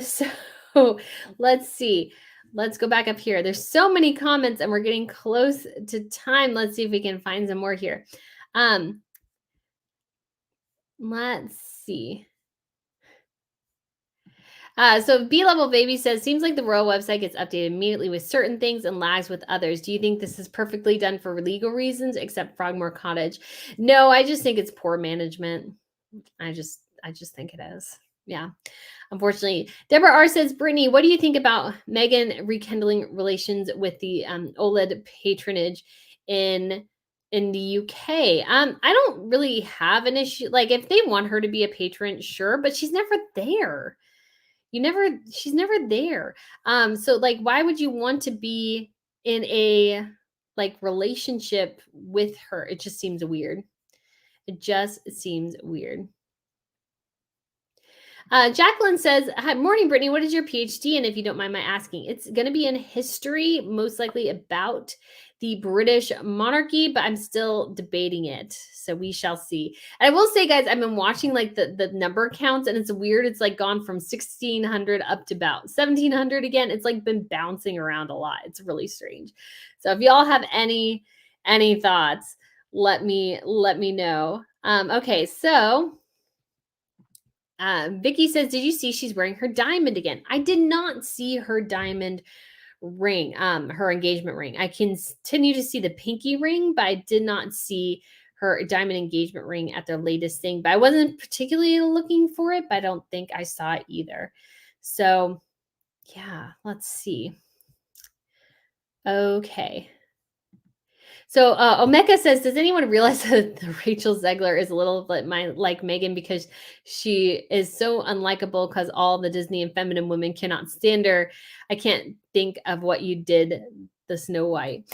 So let's see. Let's go back up here. There's so many comments and we're getting close to time. Let's see if we can find some more here. Um, let's see. So B-Level Baby says, seems like the royal website gets updated immediately with certain things and lags with others. Do you think this is perfectly done for legal reasons, except Frogmore Cottage? No, I just think it's poor management. I just think it is. Yeah. Unfortunately, Deborah R says, Brittany, what do you think about Meghan rekindling relations with the OLED patronage in the UK? I don't really have an issue. Like, if they want her to be a patron, sure, but she's never there. She's never there. So like, why would you want to be in a like relationship with her? It just seems weird. It just seems weird. Jacqueline says, "Hi, morning, Brittany. What is your PhD in, if you don't mind my asking?" It's going to be in history, most likely about the British monarchy, but I'm still debating it. So we shall see. And I will say, guys, I've been watching like the number counts, and it's weird. It's like gone from 1600 up to about 1700 again. It's like been bouncing around a lot. It's really strange. So if y'all have any thoughts, let me know. Okay, so Vicky says, "Did you see she's wearing her diamond again?" I did not see her diamond ring, her engagement ring. I can continue to see the pinky ring, but I did not see her diamond engagement ring at their latest thing. But I wasn't particularly looking for it, but I don't think I saw it either. So yeah, let's see. Okay. So Omeka says, does anyone realize that Rachel Zegler is a little bit like Meghan because she is so unlikable because all the Disney and feminine women cannot stand her? I can't think of what you did, the Snow White.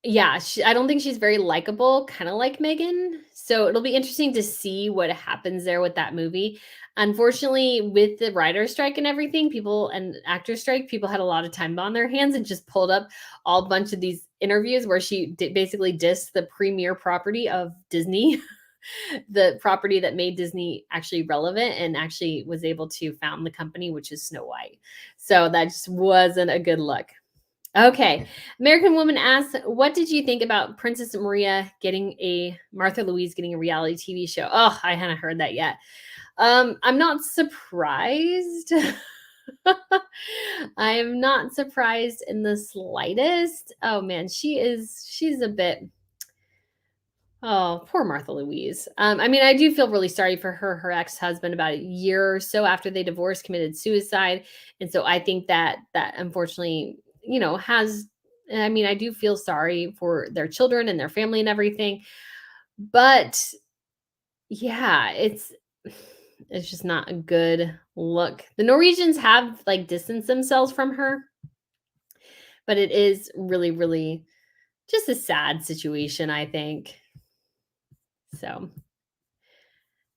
Yeah, I don't think she's very likable, kind of like Megan. So it'll be interesting to see what happens there with that movie. Unfortunately, with the writer strike and everything, people and actor strike, people had a lot of time on their hands and just pulled up all bunch of these interviews where she basically dissed the premier property of Disney, the property that made Disney actually relevant and actually was able to found the company, which is Snow White. So that just wasn't a good look. Okay. American Woman asks, what did you think about Princess Maria Martha Louise getting a reality TV show? Oh, I hadn't heard that yet. I'm not surprised. I am not surprised in the slightest. Oh man, she's a bit. Oh, poor Martha Louise. I mean, I do feel really sorry for her ex-husband. About a year or so after they divorced, committed suicide, and so I think that unfortunately, has. I mean, I do feel sorry for their children and their family and everything, but yeah, it's just not a good look. The Norwegians have like distanced themselves from her, but it is really, really just a sad situation, I think. So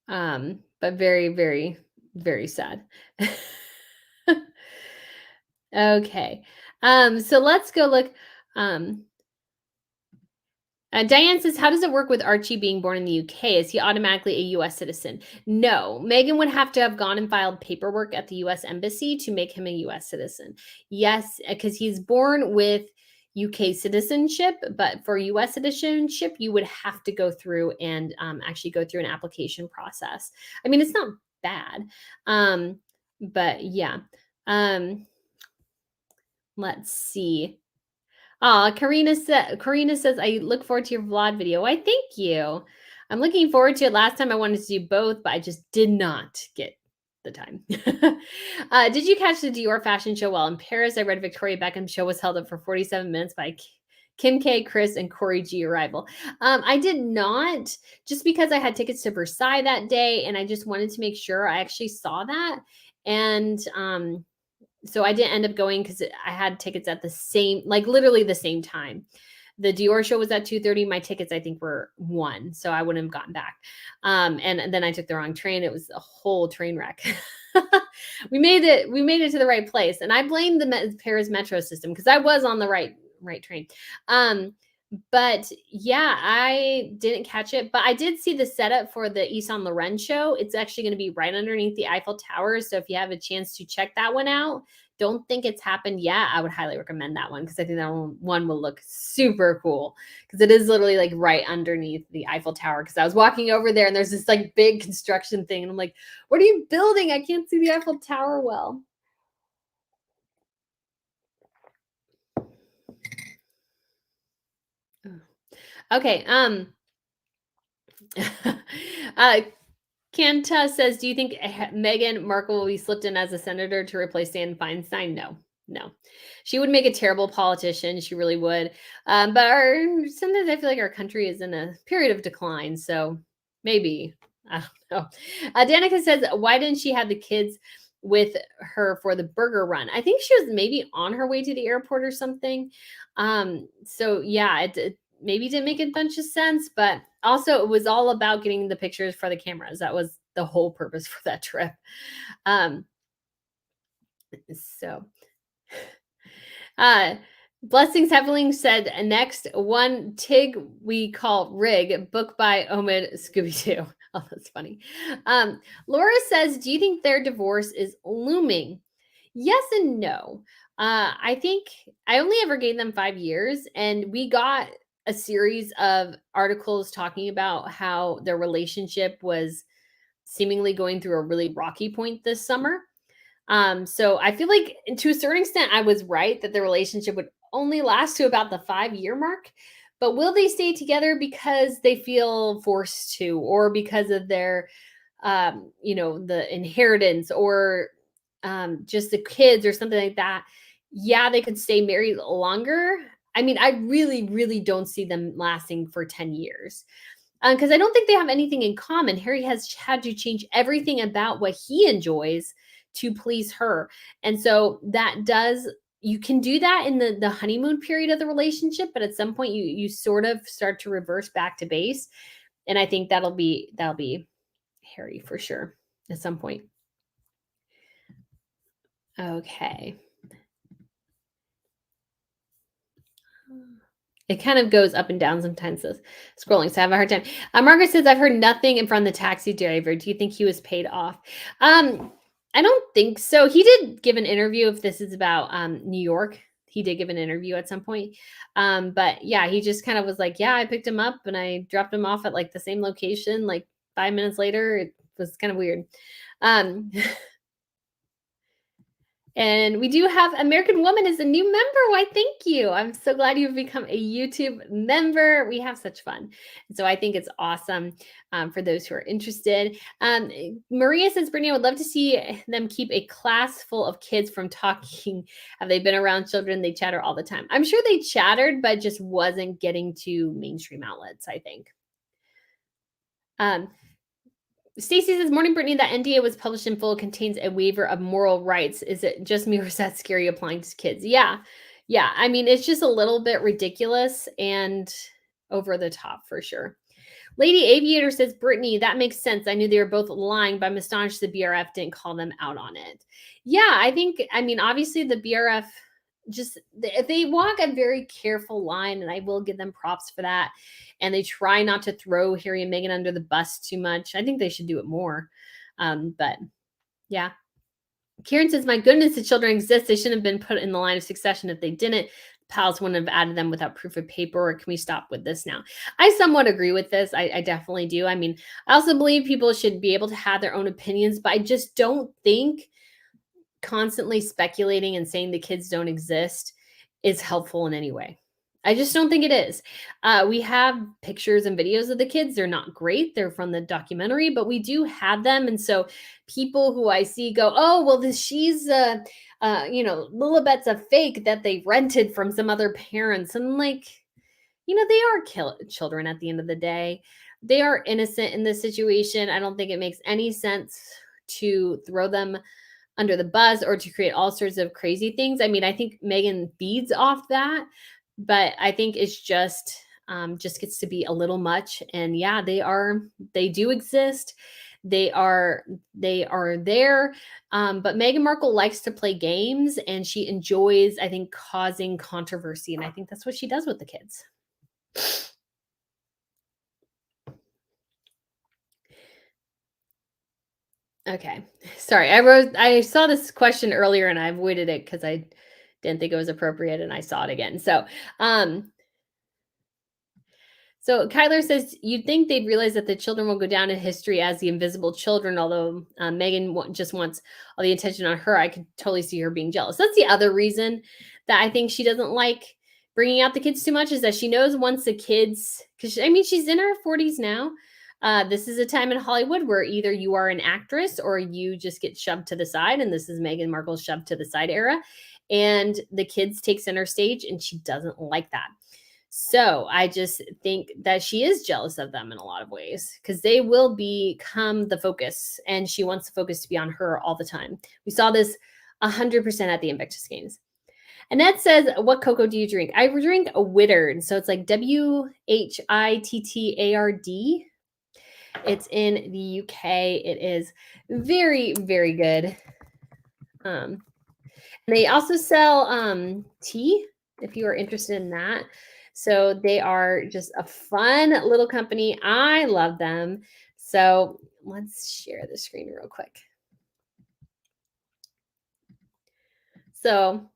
but very, very, very sad. Okay. So let's go look. Um, Diane says, how does it work with Archie being born in the UK? Is he automatically a US citizen? No. Meghan would have to have gone and filed paperwork at the US Embassy to make him a US citizen. Yes, because he's born with UK citizenship, but for US citizenship, you would have to go through and actually go through an application process. I mean, it's not bad. But yeah. Let's see. Karina says, I look forward to your vlog video. Why, thank you. I'm looking forward to it. Last time I wanted to do both, but I just did not get the time. Did you catch the Dior fashion show while in Paris? I read Victoria Beckham's show was held up for 47 minutes by Kim K, Chris, and Corey G. Arrival. I did not, just because I had tickets to Versailles that day, and I just wanted to make sure I actually saw that. And So I didn't end up going because I had tickets at the same, like literally the same time. The Dior show was at 2:30. My tickets, I think, were 1, so I wouldn't have gotten back. And then I took the wrong train. It was a whole train wreck. We made it to the right place, and I blame the Paris metro system because I was on the right train. Um, but yeah, I didn't catch it, but I did see the setup for the Yves Saint Laurent show. It's actually going to be right underneath the Eiffel Tower. So if you have a chance to check that one out, don't think it's happened yet, I would highly recommend that one because I think that one will look super cool because it is literally like right underneath the Eiffel Tower. Because I was walking over there and there's this like big construction thing, and I'm like, what are you building? I can't see the Eiffel Tower well. Okay. uh, Kanta says, "Do you think Meghan Markle will be slipped in as a senator to replace Dan Feinstein?" No, no. She would make a terrible politician. She really would. But sometimes I feel like our country is in a period of decline. So maybe I don't know. Danica says, "Why didn't she have the kids with her for the burger run?" I think she was maybe on her way to the airport or something. So yeah, it maybe didn't make a bunch of sense, but also it was all about getting the pictures for the cameras. That was the whole purpose for that trip. Um, so uh Blessings Heveling said next one Tig we call Rig, book by Omid Scooby-Doo. Oh, that's funny. Laura says, do you think their divorce is looming? Yes and no. I think I only ever gave them 5 years, and we got a series of articles talking about how their relationship was seemingly going through a really rocky point this summer. So I feel like to a certain extent, I was right that the relationship would only last to about the 5 year mark. But will they stay together because they feel forced to, or because of their, the inheritance, or just the kids, or something like that? Yeah, they could stay married longer. I mean, I really, really don't see them lasting for 10 years because I don't think they have anything in common. Harry has had to change everything about what he enjoys to please her. And so that does you can do that in the honeymoon period of the relationship, but at some point you sort of start to reverse back to base. And I think that'll be Harry for sure at some point. Okay. It kind of goes up and down sometimes, this scrolling, so I have a hard time. Margaret says, "I've heard nothing from the taxi driver. Do you think he was paid off?" I don't think so. He did give an interview. If this is about New York, he did give an interview at some point. But yeah, he just kind of was like, "Yeah, I picked him up and I dropped him off at like the same location. Like 5 minutes later, it was kind of weird." Um, And we do have American Woman is a new member. Why, thank you. I'm so glad you've become a YouTube member. We have such fun. And so I think it's awesome for those who are interested. Maria says, Brittany, I would love to see them keep a class full of kids from talking. Have they been around children? They chatter all the time. I'm sure they chattered, but just wasn't getting to mainstream outlets, I think. Stacy says, Morning Brittany, that NDA was published in full contains a waiver of moral rights. Is it just me or is that scary applying to kids? Yeah. Yeah. I mean, it's just a little bit ridiculous and over the top for sure. Lady Aviator says, Brittany, that makes sense. I knew they were both lying, but I'm astonished the BRF didn't call them out on it. Yeah, I mean, obviously the BRF just they walk a very careful line, and I will give them props for that. And they try not to throw Harry and Meghan under the bus too much. I think they should do it more. But yeah. Kieran says, my goodness, the children exist. They shouldn't have been put in the line of succession if they didn't. Pals wouldn't have added them without proof of paperwork. Can we stop with this now? I somewhat agree with this. I definitely do. I mean, I also believe people should be able to have their own opinions, but I just don't think constantly speculating and saying the kids don't exist is helpful in any way. I just don't think it is. We have pictures and videos of the kids. They're not great. They're from the documentary, but we do have them. And so people who I see go, oh, well, she's, Lilibet's a fake that they rented from some other parents. And like, they are children at the end of the day. They are innocent in this situation. I don't think it makes any sense to throw them under the bus or to create all sorts of crazy things. I mean, I think Meghan feeds off that, but I think it's just gets to be a little much. And yeah, they do exist. They are there. But Meghan Markle likes to play games and she enjoys, I think, causing controversy. And I think that's what she does with the kids. Okay. Sorry. I saw this question earlier and I avoided it because I didn't think it was appropriate and I saw it again. So Kyler says, you'd think they'd realize that the children will go down in history as the invisible children, although Meghan just wants all the attention on her. I could totally see her being jealous. That's the other reason that I think she doesn't like bringing out the kids too much, is that she knows once the kids, because I mean, she's in her 40s now. This is a time in Hollywood where either you are an actress or you just get shoved to the side. And this is Meghan Markle's shoved to the side era. And the kids take center stage and she doesn't like that. So I just think that she is jealous of them in a lot of ways because they will become the focus and she wants the focus to be on her all the time. We saw this 100% at the Invictus Games. Annette says, what cocoa do you drink? I drink a Whittard. So it's like Whittard. It's in the UK. It is very, very good. They also sell tea if you are interested in that. So they are just a fun little company. I love them. So let's share the screen real quick. So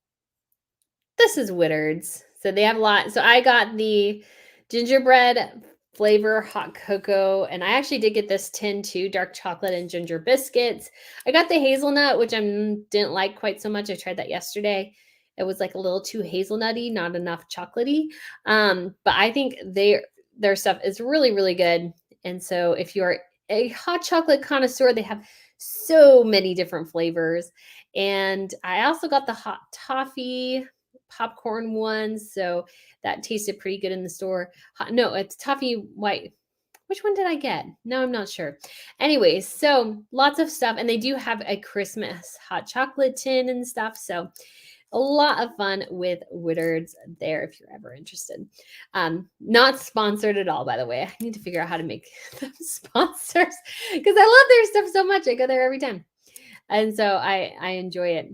this is Whittard's. So they have a lot. So I got the gingerbread flavor hot cocoa, and I actually did get this tin too, dark chocolate and ginger biscuits. I got the hazelnut, which I didn't like quite so much. I tried that yesterday. It was like a little too hazelnutty, not enough chocolatey. But I think their stuff is really, really good. And so if you're a hot chocolate connoisseur, they have so many different flavors. And I also got the hot toffee popcorn ones. So that tasted pretty good in the store. No, it's toffee white. Which one did I get? No, I'm not sure. Anyways, so lots of stuff. And they do have a Christmas hot chocolate tin and stuff. So a lot of fun with Whittard's there if you're ever interested. Not sponsored at all, by the way. I need to figure out how to make them sponsors because I love their stuff so much. I go there every time. And so I enjoy it.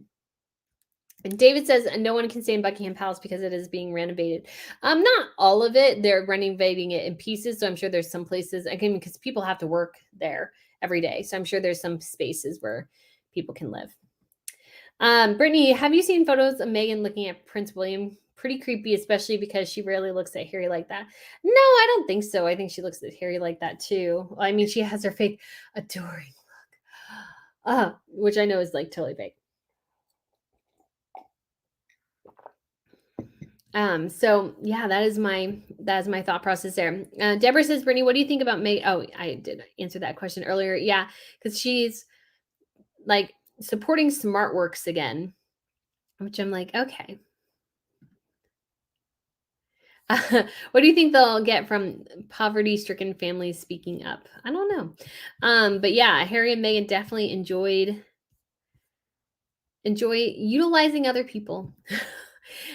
And David says no one can stay in Buckingham Palace because it is being renovated. Not all of it. They're renovating it in pieces. So I'm sure there's some places, again, because people have to work there every day. So I'm sure there's some spaces where people can live. Brittany, have you seen photos of Meghan looking at Prince William? Pretty creepy, especially because she rarely looks at Harry like that. No, I don't think so. I think she looks at Harry like that too. I mean, she has her fake adoring look, which I know is like totally fake. So yeah, that is my thought process there. Deborah says, Brittany, what do you think about Meg? Oh, I did answer that question earlier. Yeah, because she's like supporting SmartWorks again, which I'm like, okay. What do you think they'll get from poverty-stricken families speaking up? I don't know. But yeah, Harry and Meghan definitely enjoy utilizing other people.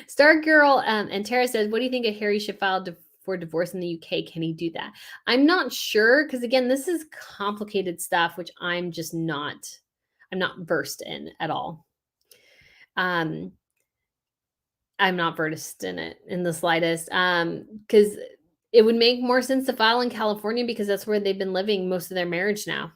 Star Girl and Tara says, what do you think of Harry should file for divorce in the UK? Can he do that? I'm not sure because again, this is complicated stuff, which I'm not versed in at all. I'm not versed in it in the slightest. Because it would make more sense to file in California because that's where they've been living most of their marriage now.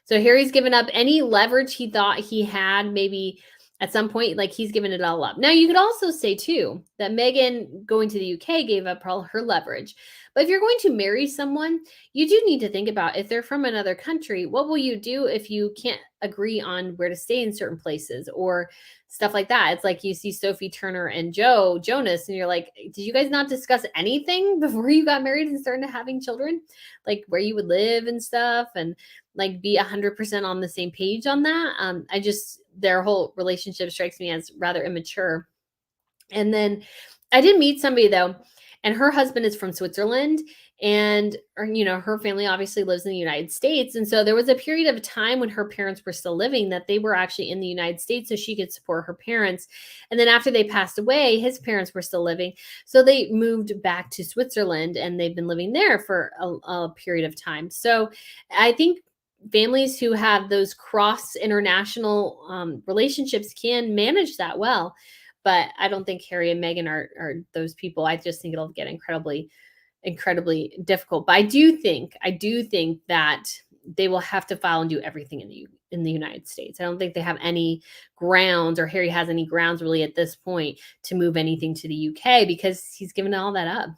So Harry's given up any leverage he thought he had, maybe at some point, like he's given it all up. Now, you could also say, too, that Meghan going to the UK gave up all her leverage. But if you're going to marry someone, you do need to think about if they're from another country, what will you do if you can't agree on where to stay in certain places or stuff like that? It's like you see Sophie Turner and Joe Jonas, and you're like, did you guys not discuss anything before you got married and started having children? Like where you would live and stuff and like be 100% on the same page on that. Their whole relationship strikes me as rather immature. And then I did meet somebody though, and her husband is from Switzerland, and her family obviously lives in the United States. And so there was a period of time when her parents were still living that they were actually in the United States so she could support her parents. And then after they passed away, his parents were still living. So they moved back to Switzerland and they've been living there for a period of time. So I think families who have those cross international relationships can manage that well. But I don't think Harry and Meghan are those people. I just think it'll get incredibly difficult. But I do think that they will have to file and do everything in the United States. I don't think they have any grounds, or Harry has any grounds really at this point to move anything to the UK because he's given all that up.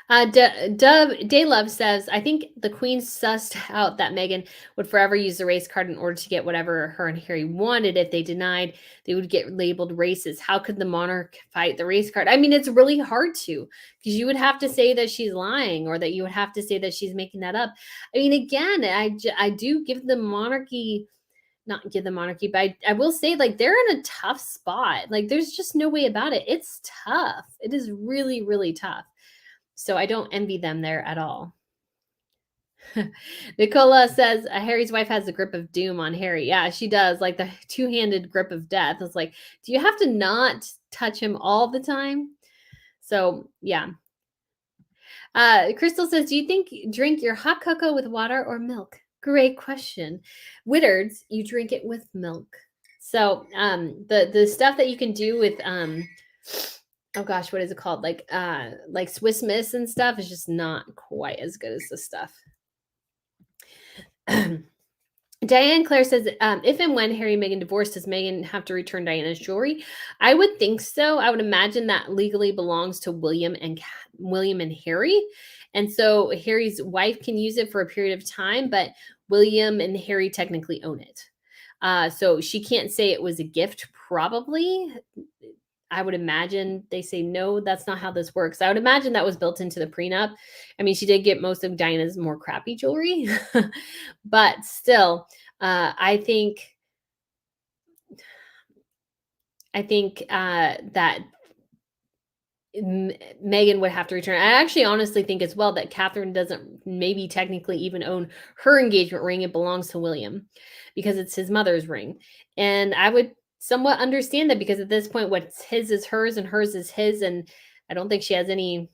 Dove Daylove says, I think the Queen sussed out that Meghan would forever use the race card in order to get whatever her and Harry wanted. If they denied, they would get labeled racist. How could the monarch fight the race card? I mean, it's really hard to, because you would have to say that she's lying, or that you would have to say that she's making that up. I mean, again, I do give the monarchy, not give the monarchy, but I will say, like, they're in a tough spot. Like, there's just no way about it. It's tough. It is really, really tough. So I don't envy them there at all. Nicola says Harry's wife has the grip of doom on Harry. Yeah, she does. Like the two-handed grip of death. It's like, do you have to not touch him all the time? So yeah. Crystal says, do you think drink your hot cocoa with water or milk? Great question. Whittards, you drink it with milk. So the stuff that you can do with oh gosh, what is it called? Like Swiss Miss and stuff is just not quite as good as this stuff. Diane Claire says, if and when Harry and Meghan divorce, does Meghan have to return Diana's jewelry? I would think so. I would imagine that legally belongs to William and Harry. And so Harry's wife can use it for a period of time, but William and Harry technically own it. So she can't say it was a gift, probably. I would imagine they say, no, that's not how this works. I would imagine that was built into the prenup. I mean, she did get most of Diana's more crappy jewelry, but still, I think that Meghan would have to return. I actually honestly think as well that Catherine doesn't maybe technically even own her engagement ring. It belongs to William because it's his mother's ring. And I would somewhat understand that, because at this point, what's his is hers and hers is his. And I don't think she has any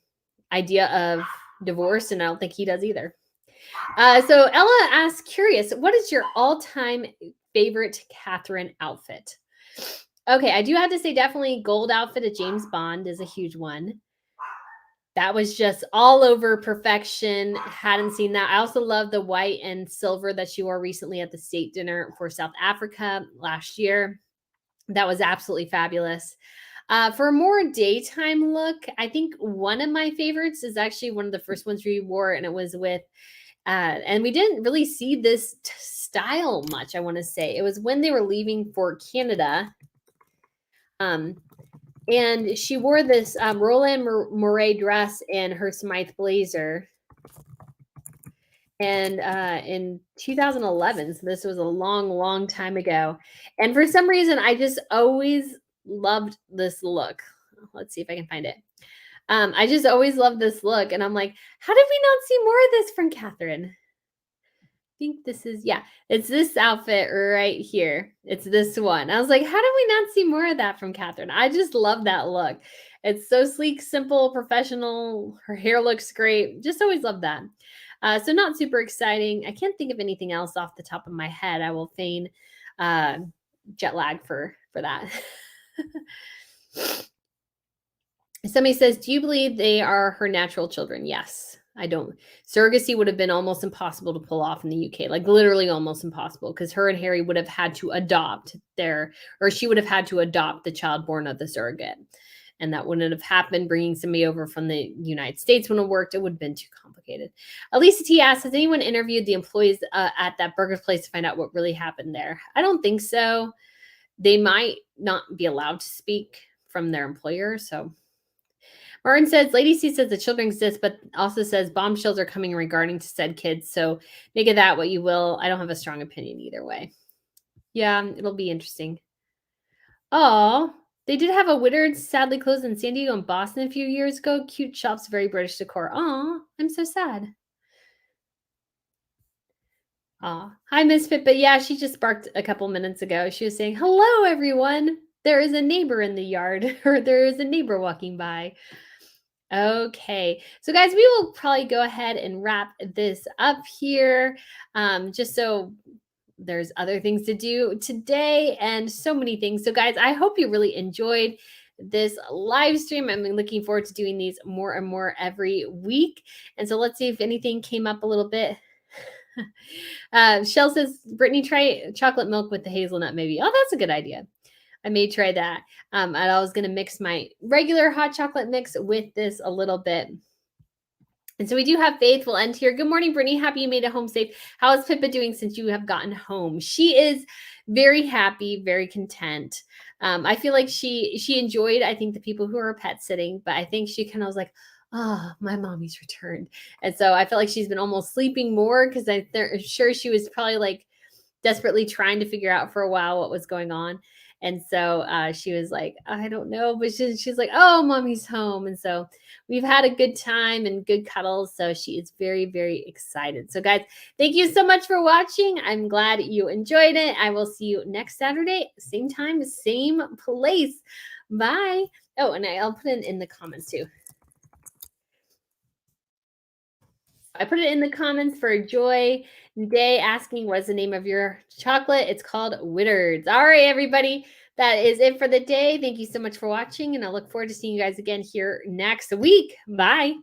idea of divorce, and I don't think he does either. So Ella asks, curious, what is your all-time favorite Catherine outfit? Okay, I do have to say definitely gold outfit at James Bond is a huge one. That was just all over perfection. Hadn't seen that. I also love the white and silver that she wore recently at the state dinner for South Africa last year. That was absolutely fabulous. For a more daytime look, I think one of my favorites is actually one of the first ones we wore, and it was with, and we didn't really see this style much, I want to say. It was when they were leaving for Canada. And she wore this Roland Mouret dress and her Smythe blazer. And in 2011, so this was a long time ago. And for some reason, I just always loved this look. Let's see if I can find it. I just always loved this look. And I'm like, how did we not see more of this from Catherine? I think this is, yeah, it's this outfit right here. It's this one. I was like, how did we not see more of that from Catherine? I just love that look. It's so sleek, simple, professional. Her hair looks great. Just always love that. So not super exciting. I can't think of anything else off the top of my head. I will feign jet lag for that. Somebody says, do you believe they are her natural children? Yes. I don't. Surrogacy would have been almost impossible to pull off in the UK, like literally almost impossible, because her and Harry would have had to adopt she would have had to adopt the child born of the surrogate. And that wouldn't have happened. Bringing somebody over from the United States wouldn't have worked. It would have been too complicated. Elisa T asks, has anyone interviewed the employees at that burger place to find out what really happened there? I don't think so. They might not be allowed to speak from their employer. So Martin says, Lady C says the children exist, but also says bombshells are coming regarding to said kids. So make of that what you will. I don't have a strong opinion either way. Yeah, it'll be interesting. Oh, They did have a Wittard, sadly closed in San Diego and Boston a few years ago. Cute shops, very British decor. Aw, I'm so sad. Aw. Hi, Miss Pippa. Yeah, she just barked a couple minutes ago. She was saying, hello, everyone. There is a neighbor in the yard, or there is a neighbor walking by. Okay. So, guys, we will probably go ahead and wrap this up here. Just so there's other things to do today and so many things. So, guys, I hope you really enjoyed this live stream. I'm looking forward to doing these more and more every week. And so let's see if anything came up a little bit. Shell says, Brittany, try chocolate milk with the hazelnut, maybe. Oh, that's a good idea. I may try that. And I was going to mix my regular hot chocolate mix with this a little bit. And so we do have Faith. We'll end here. Good morning, Brittany. Happy you made it home safe. How is Pippa doing since you have gotten home? She is very happy, very content. I feel like she enjoyed, I think, the people who are pet sitting, but I think she kind of was like, oh, my mommy's returned. And so I feel like she's been almost sleeping more because I'm sure she was probably like desperately trying to figure out for a while what was going on. And so she was like, I don't know, but she's like, oh, mommy's home. And so we've had a good time and good cuddles. So she is very, very excited. So guys, thank you so much for watching. I'm glad you enjoyed it. I will see you next Saturday, same time, same place. Bye. Oh, and I'll put it in the comments too. I put it in the comments for Joy Day asking what's the name of your chocolate. It's called Wittard's. All right, everybody. That is it for the day. Thank you so much for watching, and I look forward to seeing you guys again here next week. Bye.